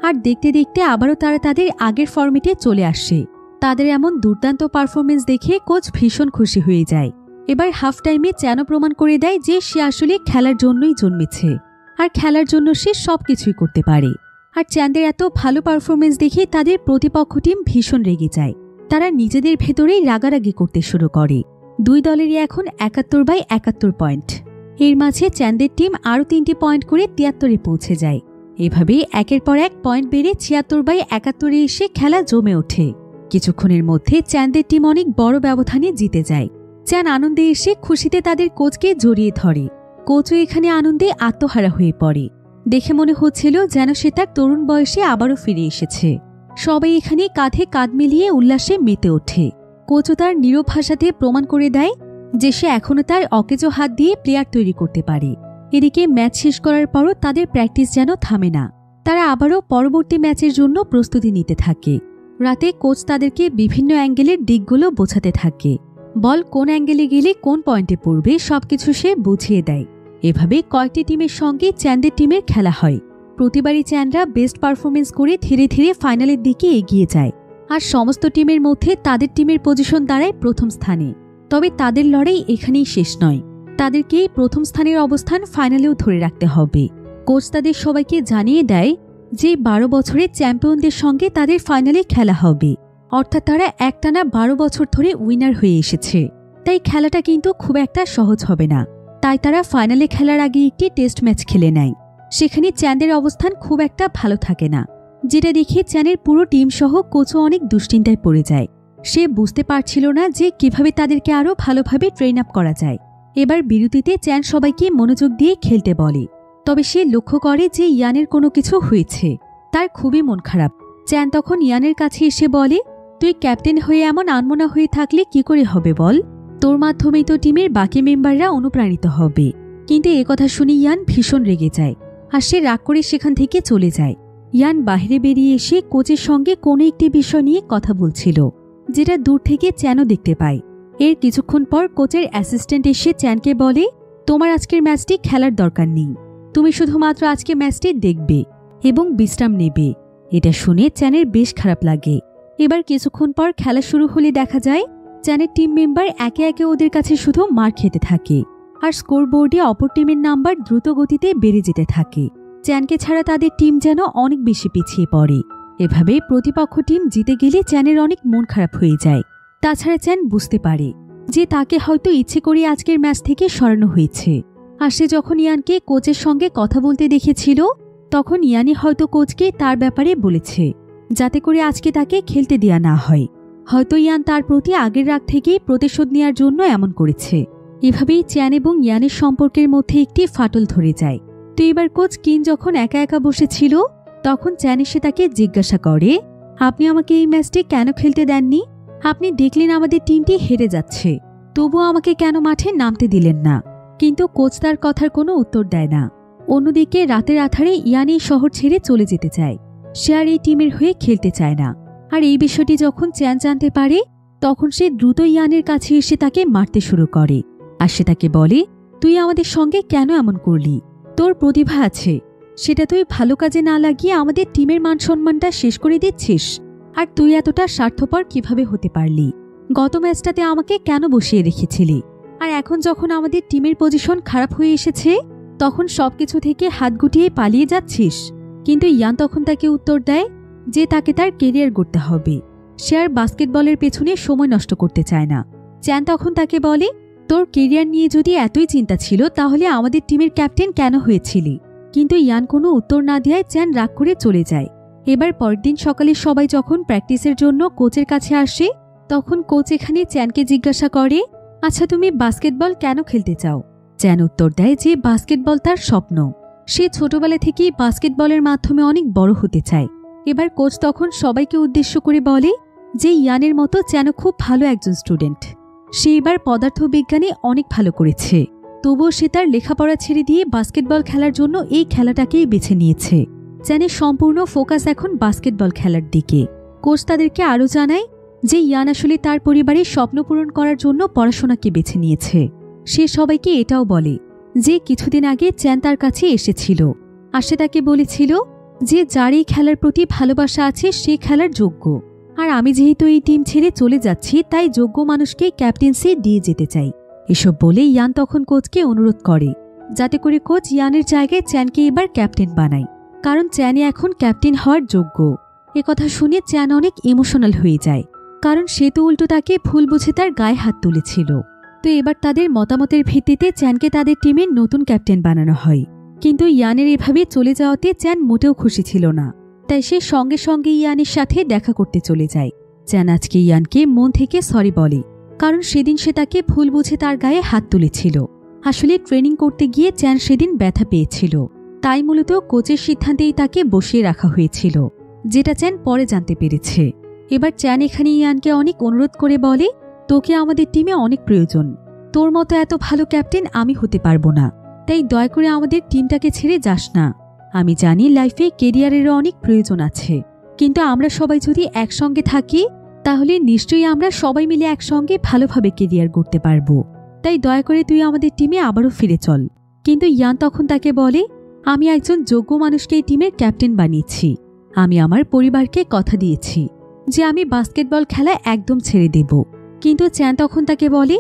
Speaker 1: আর দেখতে দেখতে আবারও তারা তাদের আগের ফরম্যাটে চলে আসে। তাদের এমন দুর্দান্ত পারফরমেন্স দেখে কোচ ভীষণ খুশি হয়ে যায়। এবার হাফ টাইমে চ্যানও প্রমাণ করে দেয় যে সে আসলে খেলার জন্যই জন্মেছে, আর খেলার জন্য সে সবকিছুই করতে পারে। আর চ্যানদের এত ভালো পারফরমেন্স দেখে তাদের প্রতিপক্ষ টিম ভীষণ রেগে যায়। তারা নিজেদের ভেতরেই রাগারাগি করতে শুরু করে। দুই দলেরই এখন ৭১/৭১ পয়েন্ট। এর মাঝে চ্যানদের টিম আরও ৩টি পয়েন্ট করে ৭৩-এ পৌঁছে যায়। এভাবেই একের পর এক পয়েন্ট বেড়ে ৭৬/৭১ এসে খেলা জমে ওঠে। কিছুক্ষণের মধ্যে চ্যানদের টিম অনেক বড় ব্যবধানে জিতে যায়। চ্যান আনন্দে এসে খুশিতে তাদের কোচকে জড়িয়ে ধরে। কোচও এখানে আনন্দে আত্মহারা হয়ে পড়ে। দেখে মনে হচ্ছিল যেন সে তার তরুণ বয়সে আবারও ফিরে এসেছে। সবাই এখানে কাঁধে কাঁধ মিলিয়ে উল্লাসে মেতে ওঠে। কোচও তার নীরব ভাষাতে প্রমাণ করে দেয় যে সে এখনও তার অকেজো হাত দিয়ে প্লেয়ার তৈরি করতে পারে। এদিকে ম্যাচ শেষ করার পরও তাদের প্র্যাকটিস যেন থামে না। তারা আবারও পরবর্তী ম্যাচের জন্য প্রস্তুতি নিতে থাকে। রাতে কোচ তাদেরকে বিভিন্ন অ্যাঙ্গেলের দিকগুলো বোঝাতে থাকে। বল কোন অ্যাঙ্গেলে গেলে কোন পয়েন্টে পড়বে সবকিছু সে বুঝিয়ে দেয়। এভাবে কয়েকটি টিমের সঙ্গে চ্যানদের টিমের খেলা হয়। প্রতিবারই চ্যানরা বেস্ট পারফরমেন্স করে ধীরে ধীরে ফাইনালের দিকে এগিয়ে যায়। আর সমস্ত টিমের মধ্যে তাদের টিমের পজিশন দাঁড়ায় প্রথম স্থানে। তবে তাদের লড়াই এখানেই শেষ নয়। তাদেরকে প্রথম স্থানের অবস্থান ফাইনালেও ধরে রাখতে হবে। কোচ তাদের সবাইকে জানিয়ে দেয় যে ১২ বছরের চ্যাম্পিয়নদের সঙ্গে তাদের ফাইনালে খেলা হবে। অর্থাৎ তারা একটানা ১২ বছর ধরে উইনার হয়ে এসেছে। তাই খেলাটা কিন্তু খুব একটা সহজ হবে না। তাই তারা ফাইনালে খেলার আগে একটি টেস্ট ম্যাচ খেলে নেয়। সেখানে চ্যানদের অবস্থান খুব একটা ভালো থাকে না, যেটা দেখে চ্যানের পুরো টিম সহ কোচও অনেক দুশ্চিন্তায় পড়ে যায়। সে বুঝতে পারছিল না যে কিভাবে তাদেরকে আরও ভালোভাবে ট্রেন আপ করা যায়। এবার বিরতিতে চ্যান সবাইকে মনোযোগ দিয়ে খেলতে বলে। তবে সে লক্ষ্য করে যে ইয়ানের কোনো কিছু হয়েছে। তার খুবই মন খারাপ। চ্যান তখন ইয়ানের কাছে এসে বলে, তুই ক্যাপ্টেন হয়ে এমন আনমনা হয়ে থাকলে কি করে হবে বল? তোর মাধ্যমেই তো টিমের বাকি মেম্বাররা অনুপ্রাণিত হবে। কিন্তু একথা শুনে ইয়ান ভীষণ রেগে যায়, আর সে রাগ করে সেখান থেকে চলে যায়। ইয়ান বাইরে বেরিয়ে এসে কোচের সঙ্গে কোনো একটি বিষয় নিয়ে কথা বলছিল, যেটা দূর থেকে চ্যানও দেখতে পায়। এর কিছুক্ষণ পর কোচের অ্যাসিস্ট্যান্ট এসে চ্যানকে বলে, তোমার আজকের ম্যাচটি খেলার দরকার নেই। তুমি শুধুমাত্র আজকে ম্যাচটি দেখবে এবং বিশ্রাম নেবে। এটা শুনে চ্যানের বেশ খারাপ লাগে। এবার কিছুক্ষণ পর খেলা শুরু হলে দেখা যায় চ্যানের টিম মেম্বার একে একে ওদের কাছে শুধু মার খেতে থাকে, আর স্কোরবোর্ডে অপর টিমের নাম্বার দ্রুত গতিতে বেড়ে যেতে থাকে। চ্যানকে ছাড়া তাদের টিম যেন অনেক বেশি পিছিয়ে পড়ে। এভাবে প্রতিপক্ষ টিম জিতে গেলে চ্যানের অনেক মন খারাপ হয়ে যায়। তাছাড়া চ্যান বুঝতে পারে যে তাকে হয়তো ইচ্ছে করে আজকের ম্যাচ থেকে সরানো হয়েছে। আর সে যখন ইয়ানকে কোচের সঙ্গে কথা বলতে দেখেছিল, তখন ইয়ানি হয়তো কোচকে তার ব্যাপারে বলেছে, যাতে করে আজকে তাকে খেলতে দেয়া না হয়। হয়তো ইয়ান তার প্রতি আগের রাগ থেকেই প্রতিশোধ নেওয়ার জন্য এমন করেছে। এভাবেই চ্যান এবং ইয়ানের সম্পর্কের মধ্যে একটি ফাটল ধরে যায়। তো এবার কোচ কিন যখন একা একা বসেছিল, তখন চ্যান এসে তাকে জিজ্ঞাসা করে, আপনি আমাকে এই ম্যাচটি কেন খেলতে দেননি? আপনি দেখলেন আমাদের টিমটি হেরে যাচ্ছে, তবুও আমাকে কেন মাঠে নামতে দিলেন না? কিন্তু কোচ তার কথার কোনো উত্তর দেয় না। অন্যদিকে রাতের আধারে ইয়ান এই শহর ছেড়ে চলে যেতে চায়। সে আর এই টিমের হয়ে খেলতে চায় না। আর এই বিষয়টি যখন চ্যান জানতে পারে, তখন সে দ্রুত ইয়ানের কাছে এসে তাকে মারতে শুরু করে। আর সে তাকে বলে, তুই আমাদের সঙ্গে কেন এমন করলি? তোর প্রতিভা আছে, সেটা তুই ভালো কাজে না লাগিয়ে আমাদের টিমের মান সম্মানটা শেষ করে দিচ্ছিস। আর তুই এতটা স্বার্থপর কিভাবে হতে পারলি? গত ম্যাচটাতে আমাকে কেন বসিয়ে রেখেছিলি? আর এখন যখন আমাদের টিমের পজিশন খারাপ হয়ে এসেছে, তখন সবকিছু থেকে হাত গুটিয়ে পালিয়ে যাচ্ছিস। কিন্তু ইয়ান তখন তাকে উত্তর দেয় যে তাকে তার কেরিয়ার গড়তে হবে। সে আর বাস্কেটবলের পেছনে সময় নষ্ট করতে চায় না। চ্যান তখন তাকে বলে, তোর কেরিয়ার নিয়ে যদি এতই চিন্তা ছিল, তাহলে আমাদের টিমের ক্যাপ্টেন কেন হয়েছিলি? কিন্তু ইয়ান কোনো উত্তর না দেওয়ায় চ্যান রাগ করে চলে যায়। এবার পরের দিন সকালে সবাই যখন প্র্যাকটিসের জন্য কোচের কাছে আসে, তখন কোচ এখানে চ্যানকে জিজ্ঞাসা করে, আচ্ছা তুমি বাস্কেটবল কেন খেলতে চাও? চ্যান উত্তর দেয় যে বাস্কেটবল তার স্বপ্ন। সে ছোটবেলা থেকেই বাস্কেটবলের মাধ্যমে অনেক বড় হতে চায়। এবার কোচ তখন সবাইকে উদ্দেশ্য করে বলে যে ইয়ানের মতো চ্যানও খুব ভালো একজন স্টুডেন্ট। সে এবার পদার্থবিজ্ঞানে অনেক ভালো করেছে, তবুও সে তার লেখাপড়া ছেড়ে দিয়ে বাস্কেটবল খেলার জন্য এই খেলাটাকেই বেছে নিয়েছে। চ্যানের সম্পূর্ণ ফোকাস এখন বাস্কেটবল খেলার দিকে। কোচ তাদেরকে আরও জানায় যে ইয়ান আসলে তার পরিবারের স্বপ্ন পূরণ করার জন্য পড়াশোনাকে বেছে নিয়েছে। সে সবাইকে এটাও বলে যে কিছুদিন আগে চ্যান তার কাছে এসেছিল, আর সে তাকে বলেছিল যে যার এই খেলার প্রতি ভালোবাসা আছে সে খেলার যোগ্য। আর আমি যেহেতু এই টিম ছেড়ে চলে যাচ্ছি তাই যোগ্য মানুষকে ক্যাপ্টেন্সি দিয়ে যেতে চাই। এসব বলে ইয়ান তখন কোচকে অনুরোধ করে যাতে করে কোচ ইয়ানের জায়গায় চ্যানকে এবার ক্যাপ্টেন বানায়, কারণ চ্যানই এখন ক্যাপ্টেন হওয়ার যোগ্য। কথা শুনে চ্যান অনেক ইমোশনাল হয়ে যায়, কারণ সে তো উল্টো তাকে ভুল বুঝে তার গায়ে হাত তুলেছিল। তো এবার তাদের মতামতের ভিত্তিতে চ্যানকে তাদের টিমের নতুন ক্যাপ্টেন বানানো হয়। কিন্তু ইয়ানের এভাবে চলে যাওয়াতে চ্যান মোটেও খুশি ছিল না, তাই সে সঙ্গে সঙ্গে ইয়ানের সাথে দেখা করতে চলে যায়। চ্যান আজকে ইয়ানকে মন থেকে সরি বলে, কারণ সেদিন সে তাকে ভুল বুঝে তার গায়ে হাত তুলেছিল। আসলে ট্রেনিং করতে গিয়ে চ্যান সেদিন ব্যথা পেয়েছিল, তাই মূলত কোচের সিদ্ধান্তেই তাকে বসিয়ে রাখা হয়েছিল, যেটা চ্যান পরে জানতে পেরেছে। এবার চ্যান এখানে ইয়ানকে অনেক অনুরোধ করে বলে, তোকে আমাদের টিমে অনেক প্রয়োজন, তোর মতো এত ভালো ক্যাপ্টেন আমি হতে পারবো না, তাই দয়া করে আমাদের টিমটাকে ছেড়ে যাস না। আমি জানি লাইফে কেরিয়ারেরও অনেক প্রয়োজন আছে, কিন্তু আমরা সবাই যদি একসঙ্গে থাকি তাহলে নিশ্চয়ই আমরা সবাই মিলে একসঙ্গে ভালোভাবে কেরিয়ার গড়তে পারবো, তাই দয়া করে তুই আমাদের টিমে আবারও ফিরে চল। কিন্তু ইয়ান তখন তাকে বলে, আমি একজন যোগ্য মানুষকে এই টিমের ক্যাপ্টেন বানিয়েছি, আমি আমার পরিবারকে কথা দিয়েছি যে আমি বাস্কেটবল খেলা একদম ছেড়ে দেব। কিন্তু চ্যান তখন তাকে বলে,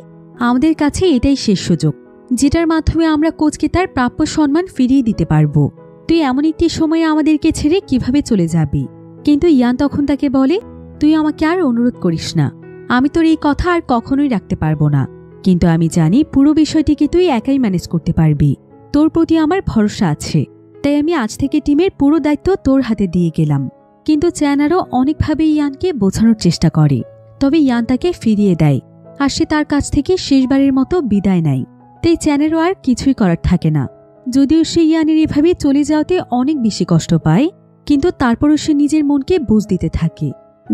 Speaker 1: আমাদের কাছে এটাই শেষ সুযোগ যেটার মাধ্যমে আমরা কোচকে তার প্রাপ্য সম্মান ফিরিয়ে দিতে পারবো, তুই এমন একটি সময়ে আমাদেরকে ছেড়ে কিভাবে চলে যাবি। কিন্তু ইয়ান তখন তাকে বলে, তুই আমাকে আর অনুরোধ করিস না, আমি তোর এই কথা আর কখনোই রাখতে পারবো না, কিন্তু আমি জানি পুরো বিষয়টিকে তুই একাই ম্যানেজ করতে পারবি, তোর প্রতি আমার ভরসা আছে, তাই আমি আজ থেকে টিমের পুরো দায়িত্ব তোর হাতে দিয়ে গেলাম। কিন্তু চ্যান আরও অনেকভাবে ইয়ানকে বোঝানোর চেষ্টা করে, তবে ইয়ান তাকে ফিরিয়ে দেয় আর সে তার কাছ থেকে শেষবারের মতো বিদায় নেয়। তাই চ্যানেরও আর কিছুই করার থাকে না। যদিও সে ইয়ানের এভাবে চলে যাওয়াতে অনেক বেশি কষ্ট পায়, কিন্তু তারপরও সে নিজের মনকে বুঝ দিতে থাকে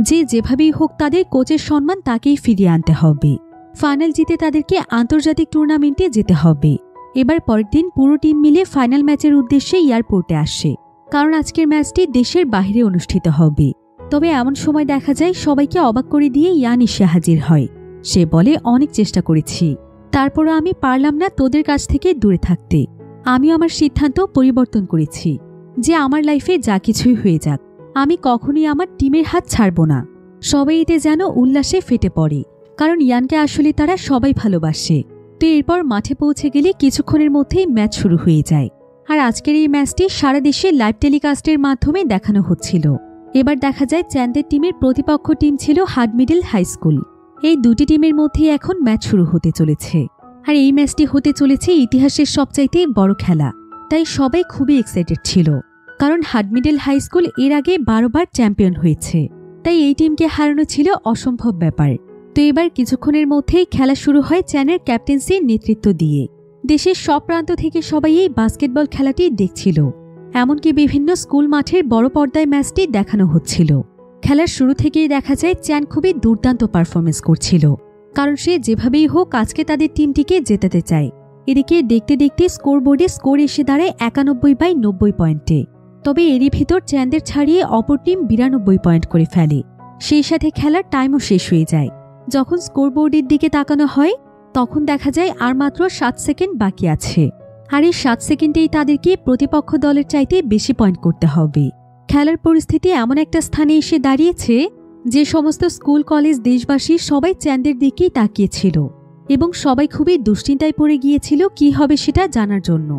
Speaker 1: যে যেভাবেই হোক তাদের কোচের সম্মান তাকেই ফিরিয়ে আনতে হবে। ফাইনাল জিতে তাদেরকে আন্তর্জাতিক টুর্নামেন্টে যেতে হবে। এবার পরের দিন পুরো টিম মিলে ফাইনাল ম্যাচের উদ্দেশ্যে এয়ারপোর্টে আসে, কারণ আজকের ম্যাচটি দেশের বাইরে অনুষ্ঠিত হবে। তবে এমন সময় দেখা যায় সবাইকে অবাক করে দিয়ে ইয়ান এসে হাজির হয়। সে বলে, অনেক চেষ্টা করেছি, তারপরও আমি পারলাম না তোদের কাছ থেকে দূরে থাকতে। আমিও আমার সিদ্ধান্ত পরিবর্তন করেছি যে আমার লাইফে যা কিছুই হয়ে যাক আমি কখনোই আমার টিমের হাত ছাড়ব না। সবাই এতে যেন উল্লাসে ফেটে পড়ে, কারণ ইয়ানকে আসলে তারা সবাই ভালোবাসে। তো এরপর মাঠে পৌঁছে গেলে কিছুক্ষণের মধ্যেই ম্যাচ শুরু হয়ে যায়। আর আজকের এই ম্যাচটি সারা দেশে লাইভ টেলিকাস্টের মাধ্যমে দেখানো হচ্ছিল। এবার দেখা যায় চ্যানদের টিমের প্রতিপক্ষ টিম ছিল হাড মিডল হাই স্কুল। এই দুটি টিমের মধ্যে এখন ম্যাচ শুরু হতে চলেছে, আর এই ম্যাচটি হতে চলেছে ইতিহাসের সবচাইতে বড় খেলা। তাই সবাই খুবই এক্সাইটেড ছিল, কারণ হাড মিডল হাই স্কুল এর আগে 12 বার চ্যাম্পিয়ন হয়েছে, তাই এই টিমকে হারানো ছিল অসম্ভব ব্যাপার। তো এবার কিছুক্ষণের মধ্যেই খেলা শুরু হয় চ্যানের ক্যাপ্টেন্সির নেতৃত্ব দিয়ে। দেশের সব প্রান্ত থেকে সবাই এই বাস্কেটবল খেলাটি দেখছিল, এমনকি বিভিন্ন স্কুল মাঠের বড় পর্দায় ম্যাচটি দেখানো হচ্ছিল। খেলার শুরু থেকেই দেখা যায় চ্যান খুবই দুর্দান্ত পারফরমেন্স করছিল, কারণ সে যেভাবেই হোক আজকে তাদের টিমটিকে জেতাতে চায়। এদিকে দেখতে দেখতে স্কোরবোর্ডে স্কোর এসে দাঁড়ায় 91/90 পয়েন্টে। তবে এরই ভেতর চ্যানদের ছাড়িয়ে অপর টিম 92 পয়েন্ট করে ফেলে। সেই সাথে খেলার টাইমও শেষ হয়ে যায়। যখন স্কোরবোর্ডের দিকে তাকানো হয় তখন দেখা যায় আর মাত্র 7 সেকেন্ড বাকি আছে, আর এই 7 সেকেন্ডেই তাদেরকে প্রতিপক্ষ দলের চাইতে বেশি পয়েন্ট করতে হবে। খেলার পরিস্থিতি এমন একটা স্থানে এসে দাঁড়িয়েছে যে সমস্ত স্কুল কলেজ দেশবাসী সবাই চ্যানদের দিকেই তাকিয়েছিল এবং সবাই খুবই দুশ্চিন্তায় পড়ে গিয়েছিল কি হবে সেটা জানার জন্য।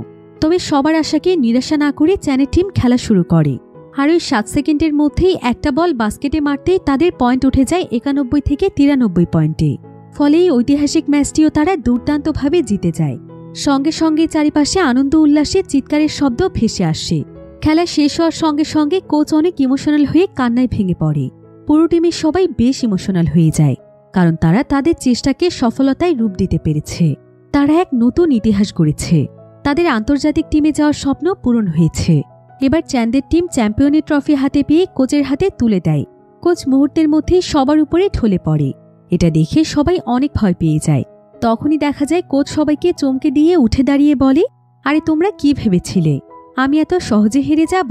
Speaker 1: তবে সবার আশাকে নিরাশা না করে চ্যানের টিম খেলা শুরু করে, আর ওই 7 সেকেন্ডের মধ্যেই একটা বল বাস্কেটে মারতেই তাদের পয়েন্ট উঠে যায় 91 থেকে 93 পয়েন্টে। ফলে এই ঐতিহাসিক ম্যাচটিও তারা দুর্দান্তভাবে জিতে যায়। সঙ্গে সঙ্গে চারিপাশে আনন্দ উল্লাসে চিৎকারের শব্দ ভেসে আসে। খেলা শেষ হওয়ার সঙ্গে সঙ্গে কোচ অনেক ইমোশনাল হয়ে কান্নায় ভেঙে পড়ে। পুরো টিমের সবাই বেশ ইমোশনাল হয়ে যায়, কারণ তারা তাদের চেষ্টাকে সফলতায় রূপ দিতে পেরেছে। তারা এক নতুন ইতিহাস গড়েছে, তাদের আন্তর্জাতিক টিমে যাওয়ার স্বপ্ন পূরণ হয়েছে। এবার চ্যানদের টিম চ্যাম্পিয়নের ট্রফি হাতে পেয়ে কোচের হাতে তুলে দেয়। কোচ মুহূর্তের মধ্যেই সবার উপরে ঢলে পড়ে। এটা দেখে সবাই অনেক ভয় পেয়ে যায়। তখনই দেখা যায় কোচ সবাইকে চমকে দিয়ে উঠে দাঁড়িয়ে বলে, আরে তোমরা কি ভেবেছিলে আমি এত সহজে হেরে যাব?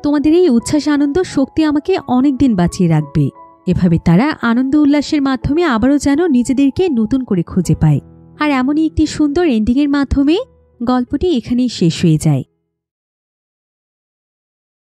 Speaker 1: তোমাদের এই উচ্ছ্বাস আনন্দ শক্তি আমাকে অনেক দিন বাঁচিয়ে রাখবে। এভাবে তারা আনন্দ উল্লাসের মাধ্যমে আবারও যেন নিজেদেরকে নতুন করে খুঁজে পায়। আর এমনই একটি সুন্দর এন্ডিংয়ের মাধ্যমে গল্পটি এখানেই শেষ হয়ে যায়।